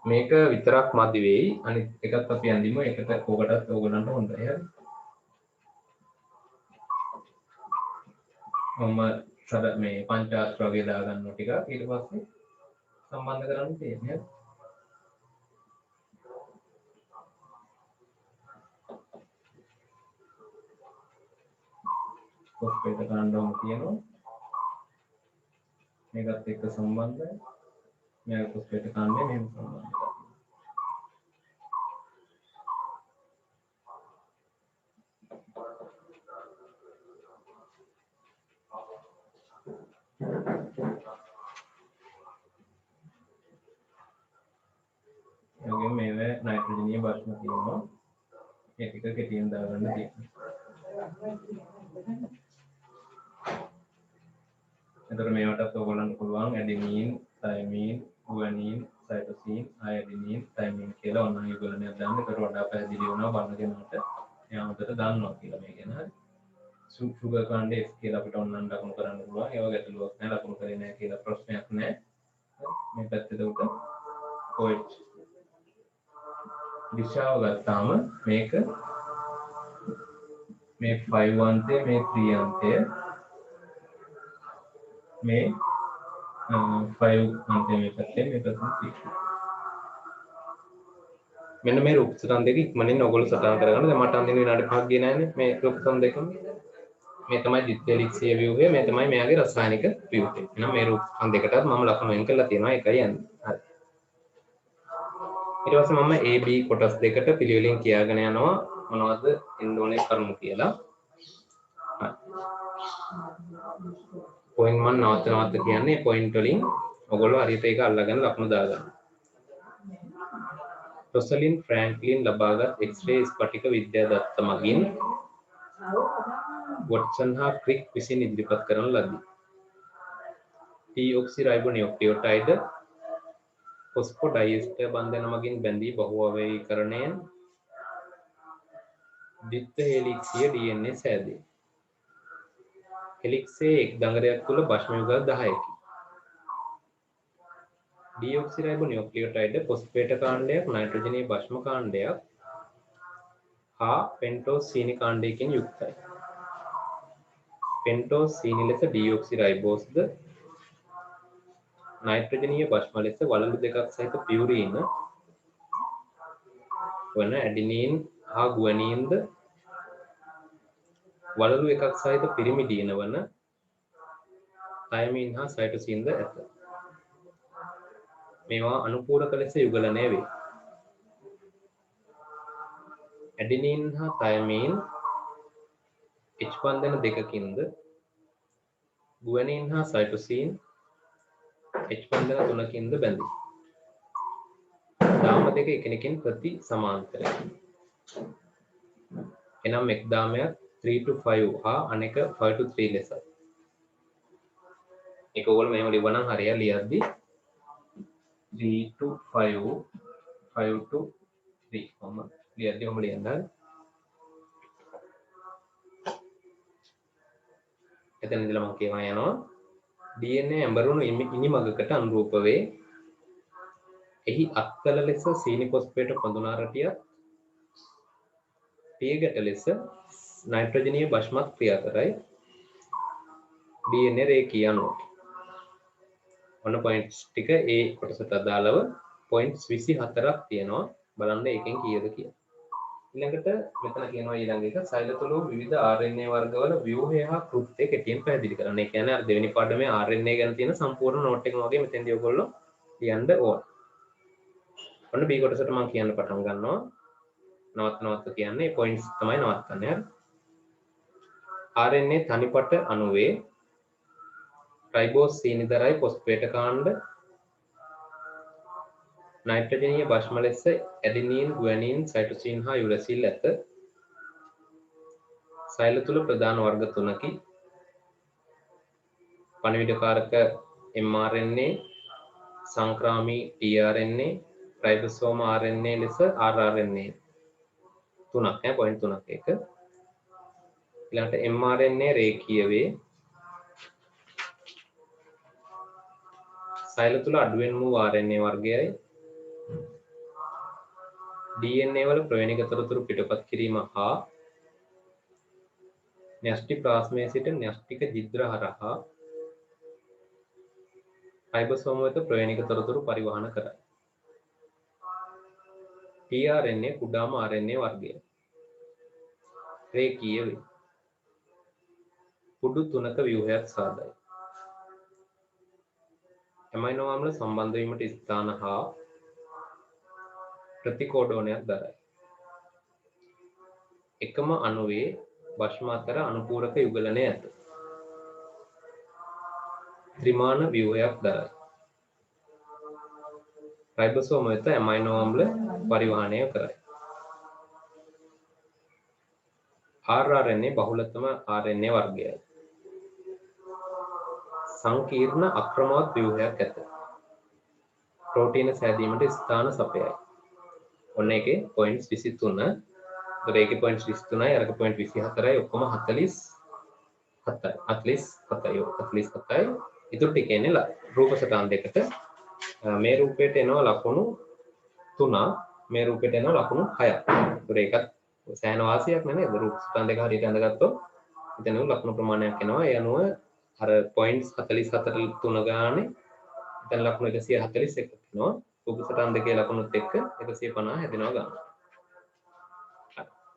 මේක විතරක් මදි වෙයි. අනිත් එකත් අපි අඳිමු. ඒකට ඕකටත් ඕගොල්ලන්ට හොඳයි. හරි. මම මේ පංචාස්ත්‍ර වගේ දාගන්නවා ටික. ඊට පස්සේ සම්බන්ධ කරන්න තියෙන්නේ. කොස්පේට ගන්නවම කියනවා. මේකත් එක්ක සම්බන්ධයි. මේක කොස්පේට ගන්නේ මෙහෙම සම්බන්ධයි. යෝගෙන් මේව නයිට්‍රජනීය භස්ම තියෙනවා. ඒ ටික කෙටියෙන් දාගන්න තියෙනවා. එතකොට මේවටත් ඔයගොල්ලන්ට පුළුවන් ඇඩෙනීන්, තයමීන්, ගුවනීන්, සයිටෝසින්, අයඩිනීන්, තයමීන් කියලා ඔන්න ඔයගොල්ලන්ට දාන්න. ඒකට වඩා පැහැදිලි වෙනවා බලනගෙනාට. එයා හොඳට දන්නවා කියලා මේ ගැන. හරි. සුගර් කාණ්ඩ F කියලා අපිට ඔන්නන් ලකුණු කරන්න පුළුවන්. ඒව ගැටලුවක් නැහැ. ලකුණු කරේ නැහැ කියලා ප්‍රශ්නයක් නැහැ. මේ පැත්තට උට OH දිශාව ගත්තාම මේක මේ 5 අන්තය මේ 3 අන්තය මේ 5 අන්තය මේ පැත්තේ මේ පැත්තේ මෙන්න මේ රූප සටහන් දෙක ඉක්මනින් ඔයගොල්ලෝ සටහන් කරගන්න. දැන් මට අඳින විනාඩි 5ක් ගියේ නැන්නේ මේ රූප සටහන් දෙකම. මේ තමයි දිත්‍යලික්සිය view එක. මේ තමයි මෙයාගේ රසායනික view එක. එහෙනම් මේ රූප සටහන් දෙකටත් මම ලකුණු වෙන් කරලා තියෙනවා. ඒකයි යන්නේ. හරි. ඊට පස්සේ මම AB කොටස් දෙකට පිළිවෙලින් කියාගෙන යනවා මොනවද එන්න ඕනේ කරුණු කියලා. පොයින්ට් 1 නවත්ත කියන්නේ පොයින්ට් වලින් ඔයගොල්ලෝ හරියට ඒක අල්ලගෙන ලකුණු දාගන්න. රොසලින් ෆ්‍රැන්ක්ලින් ලබාගත් X-ray ස්පටික විද්‍යාදත්ත මගින් වොට්සන් හා ක්‍රික් විසින් ඉදිරිපත් කරන ලදී. ඩීօක්සිරයිබෝනියුක්ලියෝටයිඩ් ෆොස්ෆොඩයිස්ටර් බන්ධන මගින් බැඳී බහුඅවයවීකරණයෙන් ද්විත්ව හෙලික්සිය DNA සෑදේ. හෙලික්සේ එක් දඟරයක් තුළ භස්ම යුගල් 10කි. ඩීऑක්සිරයිබෝනියුක්ලියෝටයිඩ් ෆොස්ෆේට කාණ්ඩයක්, නයිට්‍රජනීය භස්ම කාණ්ඩයක් හා පෙන්ටෝස් සීනි කාණ්ඩයකින් යුක්තයි. පෙන්ටෝස් සීනි ලෙස ඩීऑක්සිරයිබෝස්ද නයිට්‍රජනීය භස්ම ලෙස වලලු දෙකක් සහිත පියුරීන වන ඇඩිනීන් හා ගුවනීන්ද වලලු එකක් සහිත පිරිමිඩීන වන තයමීන් හා සයිටෝසින්ද ඇත. මේවා අනුපූරක ලෙස යුගලනය වේ. ඇඩිනීන් හා තයමීන් H බන්ධන දෙකකින්ද ගුවනීන් හා සයිටෝසින් H බන්ධන 3කින්ද බැඳේ. දාම දෙක එකිනෙකින් ප්‍රති සමාන්තරයි. එනම් එක් දාමයක් 3 to 5 හා අනෙක 5 to 3 ලෙසයි. ඒක ඔයගොල්ලෝ මෙහෙම ලියවනම් හරියට ලියද්දි 3 to 5 5 to 3 කොහොම ලියද්දි ඔහොම ලියන්න හරි. එතන ඉඳලා මම කියවා යනවා DNA ඇඹරුණු ඉනිමගකට අනුරූප වේ. එහි අත්කල ලෙස සීනි ෆොස්ෆේට පොඳුනා රටියක් පියගැට ලෙස නයිට්‍රජනීය භස්මත් ක්‍රියා කරයි. DNA රේඛීය අණුව. ඔන්න පොයින්ට්ස් ටික ඒ කොටසට අදාළව පොයින්ට්ස් 24ක් තියෙනවා. බලන්න එකෙන් කීයද කියලා. ඊළඟට මෙතන කියනවා ඊළඟ එක සෛල තුළ විවිධ RNA වර්ගවල ව්‍යුහය හා කෘත්‍ය කෙටියෙන් පැහැදිලි කරන්න. ඒ කියන්නේ අර දෙවෙනි පාඩමේ RNA ගැන තියෙන සම්පූර්ණ නෝට් එක වගේ මෙතෙන්දී ඔයගොල්ලෝ ලියන්න ඕන. ඔන්න B කොටසට මම කියන්න පටන් ගන්නවා. නවත්ත කියන්නේ පොයින්ට්ස් තමයි නවත්තන්නේ. RNA තනිපට අණුවේ රයිබෝස් සීනිදරයි ෆොස්ෆේට කාණ්ඩ නයිට්‍රජනීය භස්ම ලෙස ඇඩෙනීන් ගුවැනීන් සයිටෝසින් හා යුරසිල් ඇත. සෛල තුල ප්‍රධාන වර්ග තුනකි. පණිවිඩකාරක mRNA, සංක්‍රාමී tRNA, රයිබෝසෝම RNA ලෙස rRNA තුනක් නේ පොයින්ට් තුනක් එක. ඊළඟට mRNA රේඛීය වේ. සෛල තුල අඩුවෙන් වූ RNA වර්ගයයි DNA වල ප්‍රවේණික තොරතුරු පිටපත් කිරීම හා න්‍යෂ්ටි ප්ලාස්මයේ සිට න්‍යෂ්ටික ජිද්‍ර හරහා රයිබෝසෝම වෙත ප්‍රවේණික තොරතුරු පරිවහන කරයි. tRNA කුඩාම RNA වර්ගය. රේඛීය වේ. කුඩු තුනක ව්‍යුහයක් සාදයි. ඇමයිනෝ ආම්ල සම්බන්ධ වීමට ස්ථාන හා ප්‍රතිකෝඩෝනයක් දරයි. එකම අණුවේ භස්ම අතර අනුපූරක යුගලනය ඇත. ත්‍රිමාන ව්‍යුහයක් දරයි. රයිබෝසෝම වෙත ඇමයිනෝ ආම්ල පරිවහනය කරයි. rRNA බහුලතම RNA වර්ගයයි. සංකීර්ණ අක්‍රමවත් ව්‍යුහයක් ඇත. ප්‍රෝටීන සෑදීමට ස්ථාන සපයයි. ඔන්න එකේ පොයින්ට්ස් 23. ඒතර ඒකේ පොයින්ට්ස් 23යි අරක පොයින්ට් 24යි ඔක්කොම 47යි. ඊටු ටික එන්නේ රූප සටහන් දෙකට. මේ රූපයට එනවා ලකුණු 3, මේ රූපයට එනවා ලකුණු 6ක්. ඒතර ඒකත් සෑහෙන වාසියක් නේද? රූප සටහන් දෙක හරියට අඳගත්තොත් එතන ලකුණු ප්‍රමාණයක් එනවා. ඒ අනුව අර පොයින්ට්ස් 44 3 ගානේ එතන ලකුණු 141ක් එනවා. රූප සටහන් දෙකේ ලකුණුත් එක්ක 150 හැදෙනවා ගන්න.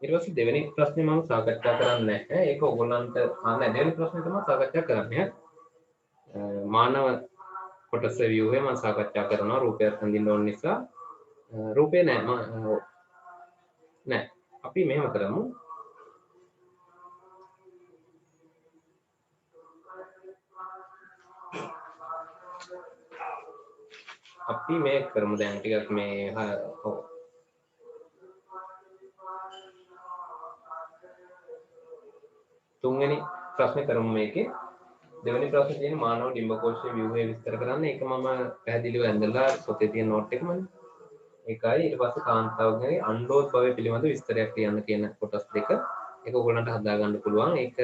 ඊට පස්සේ දෙවෙනි ප්‍රශ්නේ මම සාකච්ඡා කරන්නේ නැහැ. ඒක ඕගොල්ලන්ට දෙවෙනි ප්‍රශ්නේ තමයි සාකච්ඡා කරන්නේ. මානව කොටස ව්‍යුහය මම සාකච්ඡා කරනවා. රූපයක් හඳින්න ඕන නිසා රූපේ නෑ. අපි මෙහෙම කරමු. අපි මේ කරමු දැන් ටිකක් මේ තුන්වෙනි ප්‍රශ්නේ කරමු මේකේ. දෙවෙනි ප්‍රශ්නේ තියෙන්නේ මානව ඩිම්බකෝෂයේ ව්‍යුහය විස්තර කරන්න. ඒක මම පැහැදිලිව ඇඳලා පොතේ තියෙන නෝට් එකමනේ. ඒකයි ඊට පස්සේ කාන්තාවගේ අන්ඩෝත්භවය පිළිබඳ විස්තරයක් ලියන්න කියන කොටස් දෙක. ඒක ඔයගොල්ලන්ට හදා ගන්න පුළුවන්. ඒක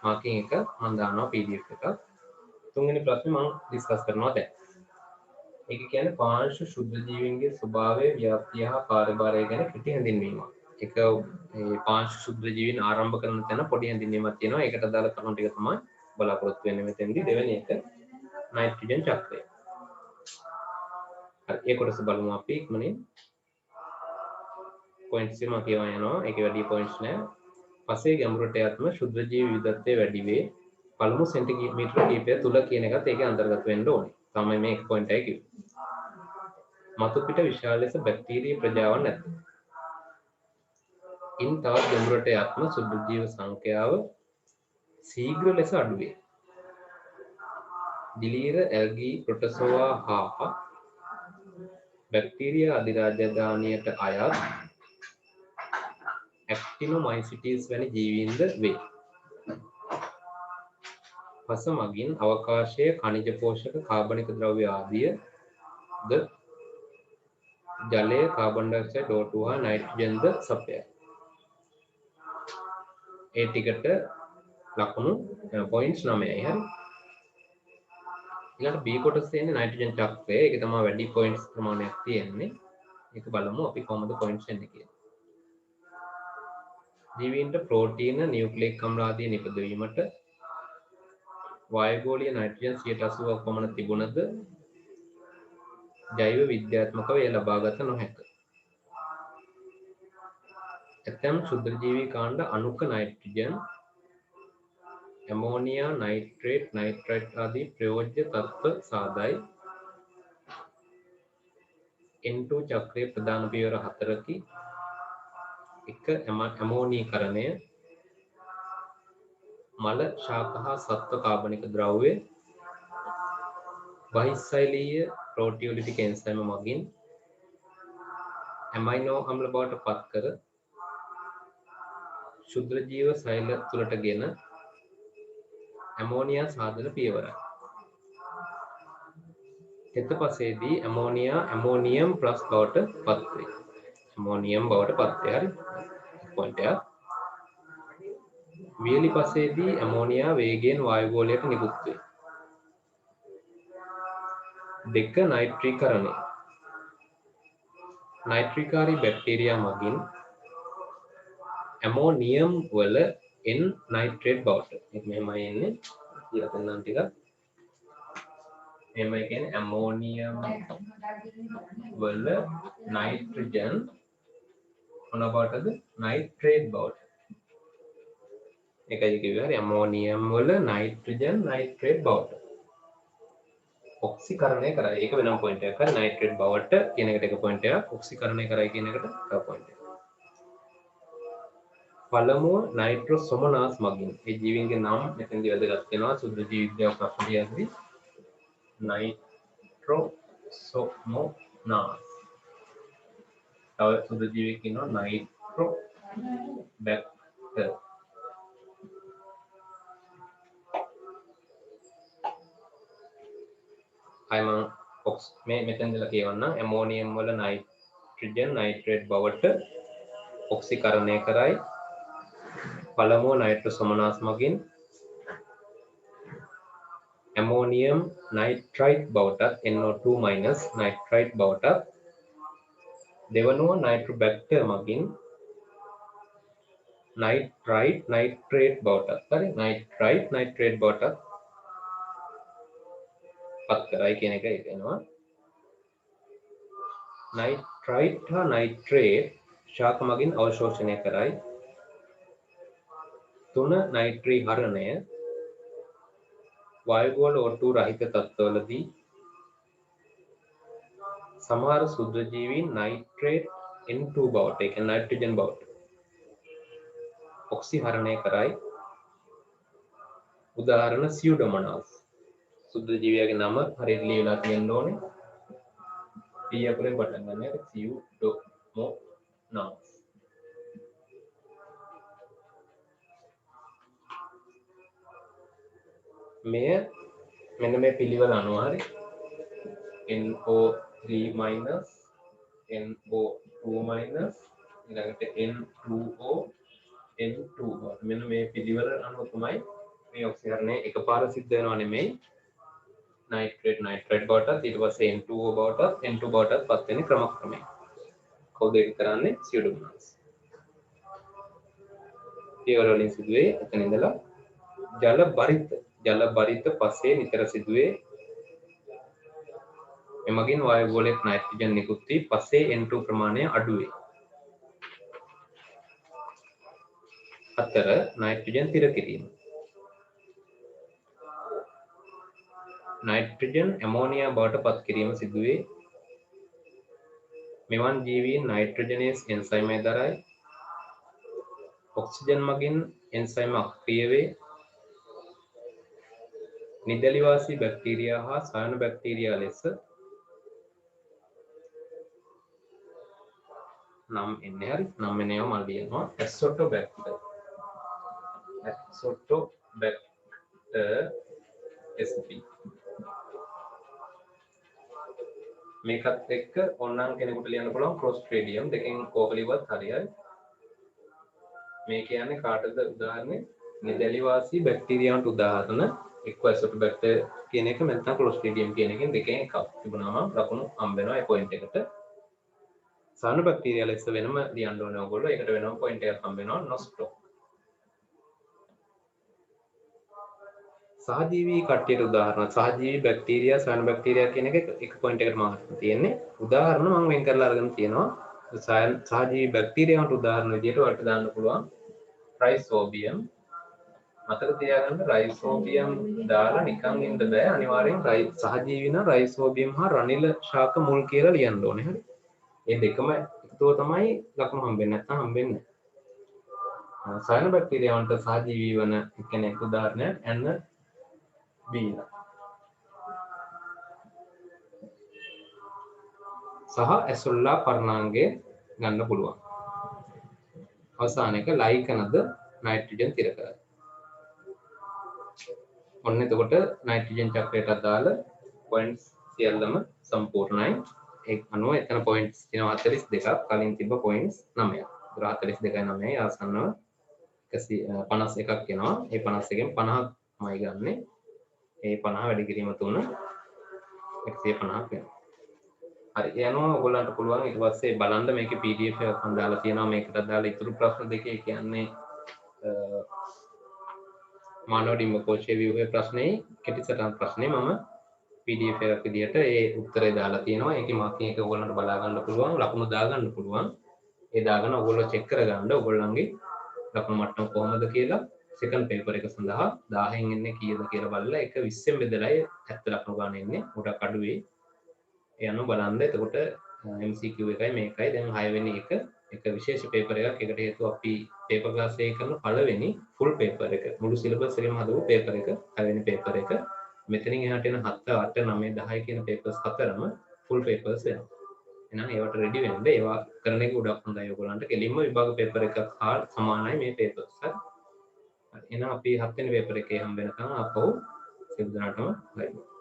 මාකින් එක මම දානවා PDF එකක්. තුන්වෙනි ප්‍රශ්නේ මම ඩිස්කස් කරනවා දැන්. ඒක කියන්නේ පාංශු ශුද්ධ ජීවීන්ගේ ස්වභාවය, ව්‍යාප්තිය හා කාර්යභාරය ගැන කෙටි හැඳින්වීමක්. ඒක මේ පාංශු ශුද්ධ ජීවීන් ආරම්භ කරන තැන පොඩි හැඳින්වීමක් තියෙනවා. ඒකට අදාළ කරුණු ටික තමයි බලාපොරොත්තු වෙන්නේ මෙතෙන්දී. දෙවෙනි එක නයිට්‍රජන් චක්‍රය. හරි ඒ කොටස බලමු අපි ඉක්මනින්. පොයින්ට්ස් එක මම කියවා යනවා. ඒකේ වැඩි පොයින්ට්ස් නෑ. පසේ ගැඹුරට යත්ම ශුද්ධ ජීවි විවිධත්වය වැඩි වේ. පළමු සෙන්ටිමීටර කිහිපය තුල කියන එකත් ඒකේ අන්තර්ගත වෙන්න ඕනේ. තමයි මේ 1 පොයින්ට් එකයි කිව්වේ. මතු පිට විශාල ලෙස බැක්ටීරියා ප්‍රජාවන් නැත. ඉන් තවත් ගැඹුරට යත්ම සුදු ජීව සංඛ්‍යාව ශීඝ්‍ර ලෙස අඩු වේ. දිලීර ඇල්ගී ප්‍රොටසෝවා හා බැක්ටීරියා අධිරාජධානියට අයත් ඇක්ටිනොමයිසිටිස් වැනි ජීවීන්ද වේ. පස මගින් අවකාශයේ khනිජ පෝෂක කාබනික ද්‍රව්‍ය ආදිය ද ජලය කාබන් ඩයොක්සයිඩ් O2 හා නයිට්‍රජන් ද සපයයි. ඒ ටිකට ලකුණු පොයින්ට්ස් 9යි හරි. ඊළඟට B කොටස තියෙන්නේ නයිට්‍රජන් චක්‍රය. ඒක තමයි වැඩි පොයින්ට්ස් ප්‍රමාණයක් තියෙන්නේ. ඒක බලමු අපි කොහොමද පොයින්ට්ස් එන්නේ කියලා. ජීවීන්ට ප්‍රෝටීන, නියුක්ලියික් අම්ල ආදී නිපදවීමට වායුගෝලීය නයිට්‍රජන් 80ක් පමණ තිබුණද ජෛව විද්‍යාත්මකව එය ලබාගත නොහැක. ඇතැම් ක්ෂුද්‍රජීවී කාණ්ඩ අණුක නයිට්‍රජන්, ඇමෝනියා, නයිට්‍රේට්, නයිට්‍රයිට් ආදී ප්‍රයෝජ්‍ය තත්ත්ව සාදයි. N2 චක්‍රයේ ප්‍රධාන පියවර 4කි. 1. ඇමෝනීකරණය, මල, ශාක හා සත්ව කාබනික ද්‍රව්‍ය බහිස්සෛලීය ප්‍රෝටියොලිටික් එන්සයිම මගින් ඇමයිනෝ අම්ල බවට පත් කර ක්ෂුද්‍ර ජීව සෛල තුළට ගෙන ඇමෝනියා සාධන පියවරයි. තෙතපසේදී ඇමෝනියා ඇමෝනියම් ප්ලස් බවට පත් වේ. ඇමෝනියම් බවට පත් වේ. හරි. පොයින්ට් එක. වියලි පසේදී ඇමෝනියා වේගයෙන් වායුගෝලයට නිකුත් වේ. 2. නයිට්‍රීකරණය. නයිට්‍රීකාරී බැක්ටීරියා මගින් ඇමෝනියම් වල N නයිට්‍රේට් බවට. මේක මෙහෙමයි එන්නේ. කියලා පෙන්නන්න ටිකක්. මෙහෙමයි කියන්නේ ඇමෝනියම් වල නයිට්‍රජන් මොන බවටද? නයිට්‍රේට් බවට. ඒකයි කිව්වේ හරි ඇමෝනියම් වල නයිට්‍රජන් නයිට්‍රේට් බවට. ඔක්සිකරණය කරයි. ඒක වෙනම පොයින්ට් එකක්. හරි නයිට්‍රේට් බවට කියන එකට එක පොයින්ට් එකක්. ඔක්සිකරණය කරයි කියන එකට තව පොයින්ට් එකක්. පළමුව නයිට්‍රෝසොමනාස් මගින්. ඒ ජීවීන්ගේ නම් මෙතෙන්දී වැදගත් වෙනවා. සුද්ධ ජීව විද්‍යාව ප්‍රශ්න ලියද්දී නයිට්‍රෝසොමනාස්. තව සුද්ධ ජීවීක ඉන්නවා නයිට්‍රෝබැක්ටර්. අයම මේ මෙතෙන්දලා කියවන්න ඇමෝනියම් වල නයිට්‍රජන් නයිට්‍රේට් බවට ඔක්සිකරණය කරයි. පළමුව නයිට්‍රෝසොමනාස් මගින් ඇමෝනියම් නයිට්‍රයිට් බවටත් NO2- නයිට්‍රයිට් බවටත්, දෙවනුව නයිට්‍රෝබැක්ටර් මගින් නයිට්‍රයිට් නයිට්‍රේට් බවටත් හරි නයිට්‍රයිට් නයිට්‍රේට් බවටත් පත් කරයි කියන එක එනවා. නයිට්‍රයිට් හා නයිට්‍රේට් ශාක මගින් අවශෝෂණය කරයි. 3. නයිට්‍රීහරණය. වායුගෝල O2 රහිත තත්ත්වවලදී සමහර සුද්ධජීවීන් නයිට්‍රේට් N2 බවට, ඒ කියන්නේ නයිට්‍රජන් බවට ඔක්සිහරණය කරයි. උදාහරණ සියුඩොමොනාස්. සුද්ධජීවියාගේ නම හරියට ලියලා තියෙන්න ඕනේ. P අකුරෙන් පටන් ගන්න එක සියුඩොමොනාස්. මෙය මෙන්න මේ පිළිවෙල අනුව හරි NO3- NO2- ඊළඟට N2O N2 මෙන්න මේ පිළිවෙල අනුව තමයි මේ ඔක්සිහරණය එකපාර සිද්ධ වෙනව නෙමෙයි. නයිට්‍රේට් නයිට්‍රේට් බවටත් ඊට පස්සේ N2O බවටත් N2 බවටත් පත් වෙන ක්‍රමක්‍රමයෙන්. කවුද ඒක කරන්නේ? සියුඩොමොනාස්. පියවර වලින් සිදුවේ එතන ඉඳලා ජල බරිත පස්සේ නිතර සිදුවේ. එමගින් වායුගෝලයට නයිට්‍රජන් නිකුත් වී පස්සේ N2 ප්‍රමාණය අඩු වේ. 4. නයිට්‍රජන් තිර කිරීම. නයිට්‍රජන් ඇමෝනියා බවට පත් කිරීම සිදුවේ. මෙවන් ජීවීන් නයිට්‍රජනේස් එන්සයිමය දරයි. ඔක්සිජන් මගින් එන්සයිම අක්‍රිය වේ. නිදැලිවාසී බැක්ටීරියා හා සයන බැක්ටීරියා ලෙස නම් එන්නේ හරි නම් එනේව මම ලියනවා. ඇසොටෝබැක්ටර් SP. මේකත් එක්ක ඕනනම් කෙනෙකුට ලියන්න පුළුවන් ක්ලොස්ට්‍රීඩියම් දෙකෙන් කෝක ලිව්වත් හරියයි. මේ කියන්නේ කාටද උදාහරණේ? නිදැලිවාසී බැක්ටීරියාවන්ට උදාහරණ එක්ක ඇසොටෝබැක්ටර් කියන එක නැත්නම් ක්ලොස්ට්‍රීඩියම් කියන එකෙන් දෙකෙන් එකක් තිබුණාම ලකුණු හම්බ වෙනවා ඒ පොයින්ට් එකට. සාන බැක්ටීරියා ලෙස වෙනම ලියන්න ඕනේ ඔයගොල්ලෝ. ඒකට වෙනම පොයින්ට් එකක් හම්බ වෙනවා නොස්ටෝ. සහජීවී කට්ටියට උදාහරණ සහජීවී බැක්ටීරියා සයනොබැක්ටීරියා කියන එක පොයින්ට් එකට මම අරගෙන තියෙන්නේ. උදාහරණ මම වෙන් කරලා අරගෙන තියෙනවා. සහජීවී බැක්ටීරියාවට උදාහරණ විදියට ඔයාලට දාන්න පුළුවන් රයිසෝබියම්. මතක තියාගන්න රයිසෝබියම් දාලා නිකන් ඉන්න බෑ. අනිවාර්යෙන් සහජීවී නම් රයිසෝබියම් හා රනිල ශාක මුල් කියලා ලියන්න ඕනේ. හරි. මේ දෙකම එකතුව තමයි ලකුණු හම්බෙන්නේ. නැත්නම් හම්බෙන්නේ නැහැ. සයනොබැක්ටීරියාවන්ට සහජීවී වන කෙනෙක් උදාහරණයක් ඇන්න බීන සහ ඇසොල්ලා පර්ණාංගය ගන්න පුළුවන්. අවසාන එක ලයිකනද නයිට්‍රජන් තිර කරයි. ඔන්න එතකොට නයිට්‍රජන් චක්‍රයට අදාළ පොයින්ට්ස් සියල්ලම සම්පූර්ණයි. ඒ අනුව එතන පොයින්ට්ස් තියෙනවා 42ක්. කලින් තිබ්බ පොයින්ට්ස් 9ක්. 42යි 9යි ආසන්නව 151ක් එනවා. ඒ 51න් 50ක්මයි ගන්නෙ. ඒ 50 වැඩි කිරීම 3 150ක් වෙනවා. හරි. ඒ අනුව ඔයගොල්ලන්ට පුළුවන් ඊට පස්සේ බලන්න මේකේ PDF එකක් මම දාලා තියෙනවා. මේකට අදාළ ඉතුරු ප්‍රශ්න දෙකේ කියන්නේ මානව ඩිම්බ කෝෂයේ ව්‍යුහයේ ප්‍රශ්නේ කෙටි සටහන් ප්‍රශ්නේ මම PDF එකක් විදියට ඒ උත්තරේ දාලා තියෙනවා. ඒකේ මාකින් එක ඔයගොල්ලන්ට බලා ගන්න පුළුවන්. ලකුණු දා ගන්න පුළුවන්. ඒ දාගෙන ඔයගොල්ලෝ චෙක් කරගන්න ඔයගොල්ලන්ගේ ලකුණු මට්ටම කොහොමද කියලා සෙකන්ඩ් පේපර් එක සඳහා 1000න් එන්නේ කීයද කියලා බලලා ඒක 20න් බෙදලායි 70 ලකුණු ගන්න එන්නේ. උඩ අඩු වෙයි. ඒ අනුව බලන්න. එතකොට MCQ එකයි මේකයි දැන් 6 වෙනි එක විශේෂ පේපර් එකක්. ඒකට හේතුව අපි පේපර් ක්ලාස් එකේ කරන පළවෙනි ෆුල් පේපර් එක. මුළු සිලබස් එකම හදපු පේපර් එක 6 වෙනි පේපර් එක. මෙතනින් එහාට එන 7 8 9 10 කියන පේපර්ස් හතරම ෆුල් පේපර්ස් වෙනවා. එහෙනම් ඒවට රෙඩි වෙන්න. ඒවා කරන එක උඩක් හොඳයි ඔයගොල්ලන්ට. කෙලින්ම විභාග පේපර් එකක් හා සමානයි මේ පේපර්ස්. හරි. එහෙනම් අපි 7 වෙනි පේපර් එකේ හම්බ වෙනකන් ආපහු සියලු දෙනාටම බයි.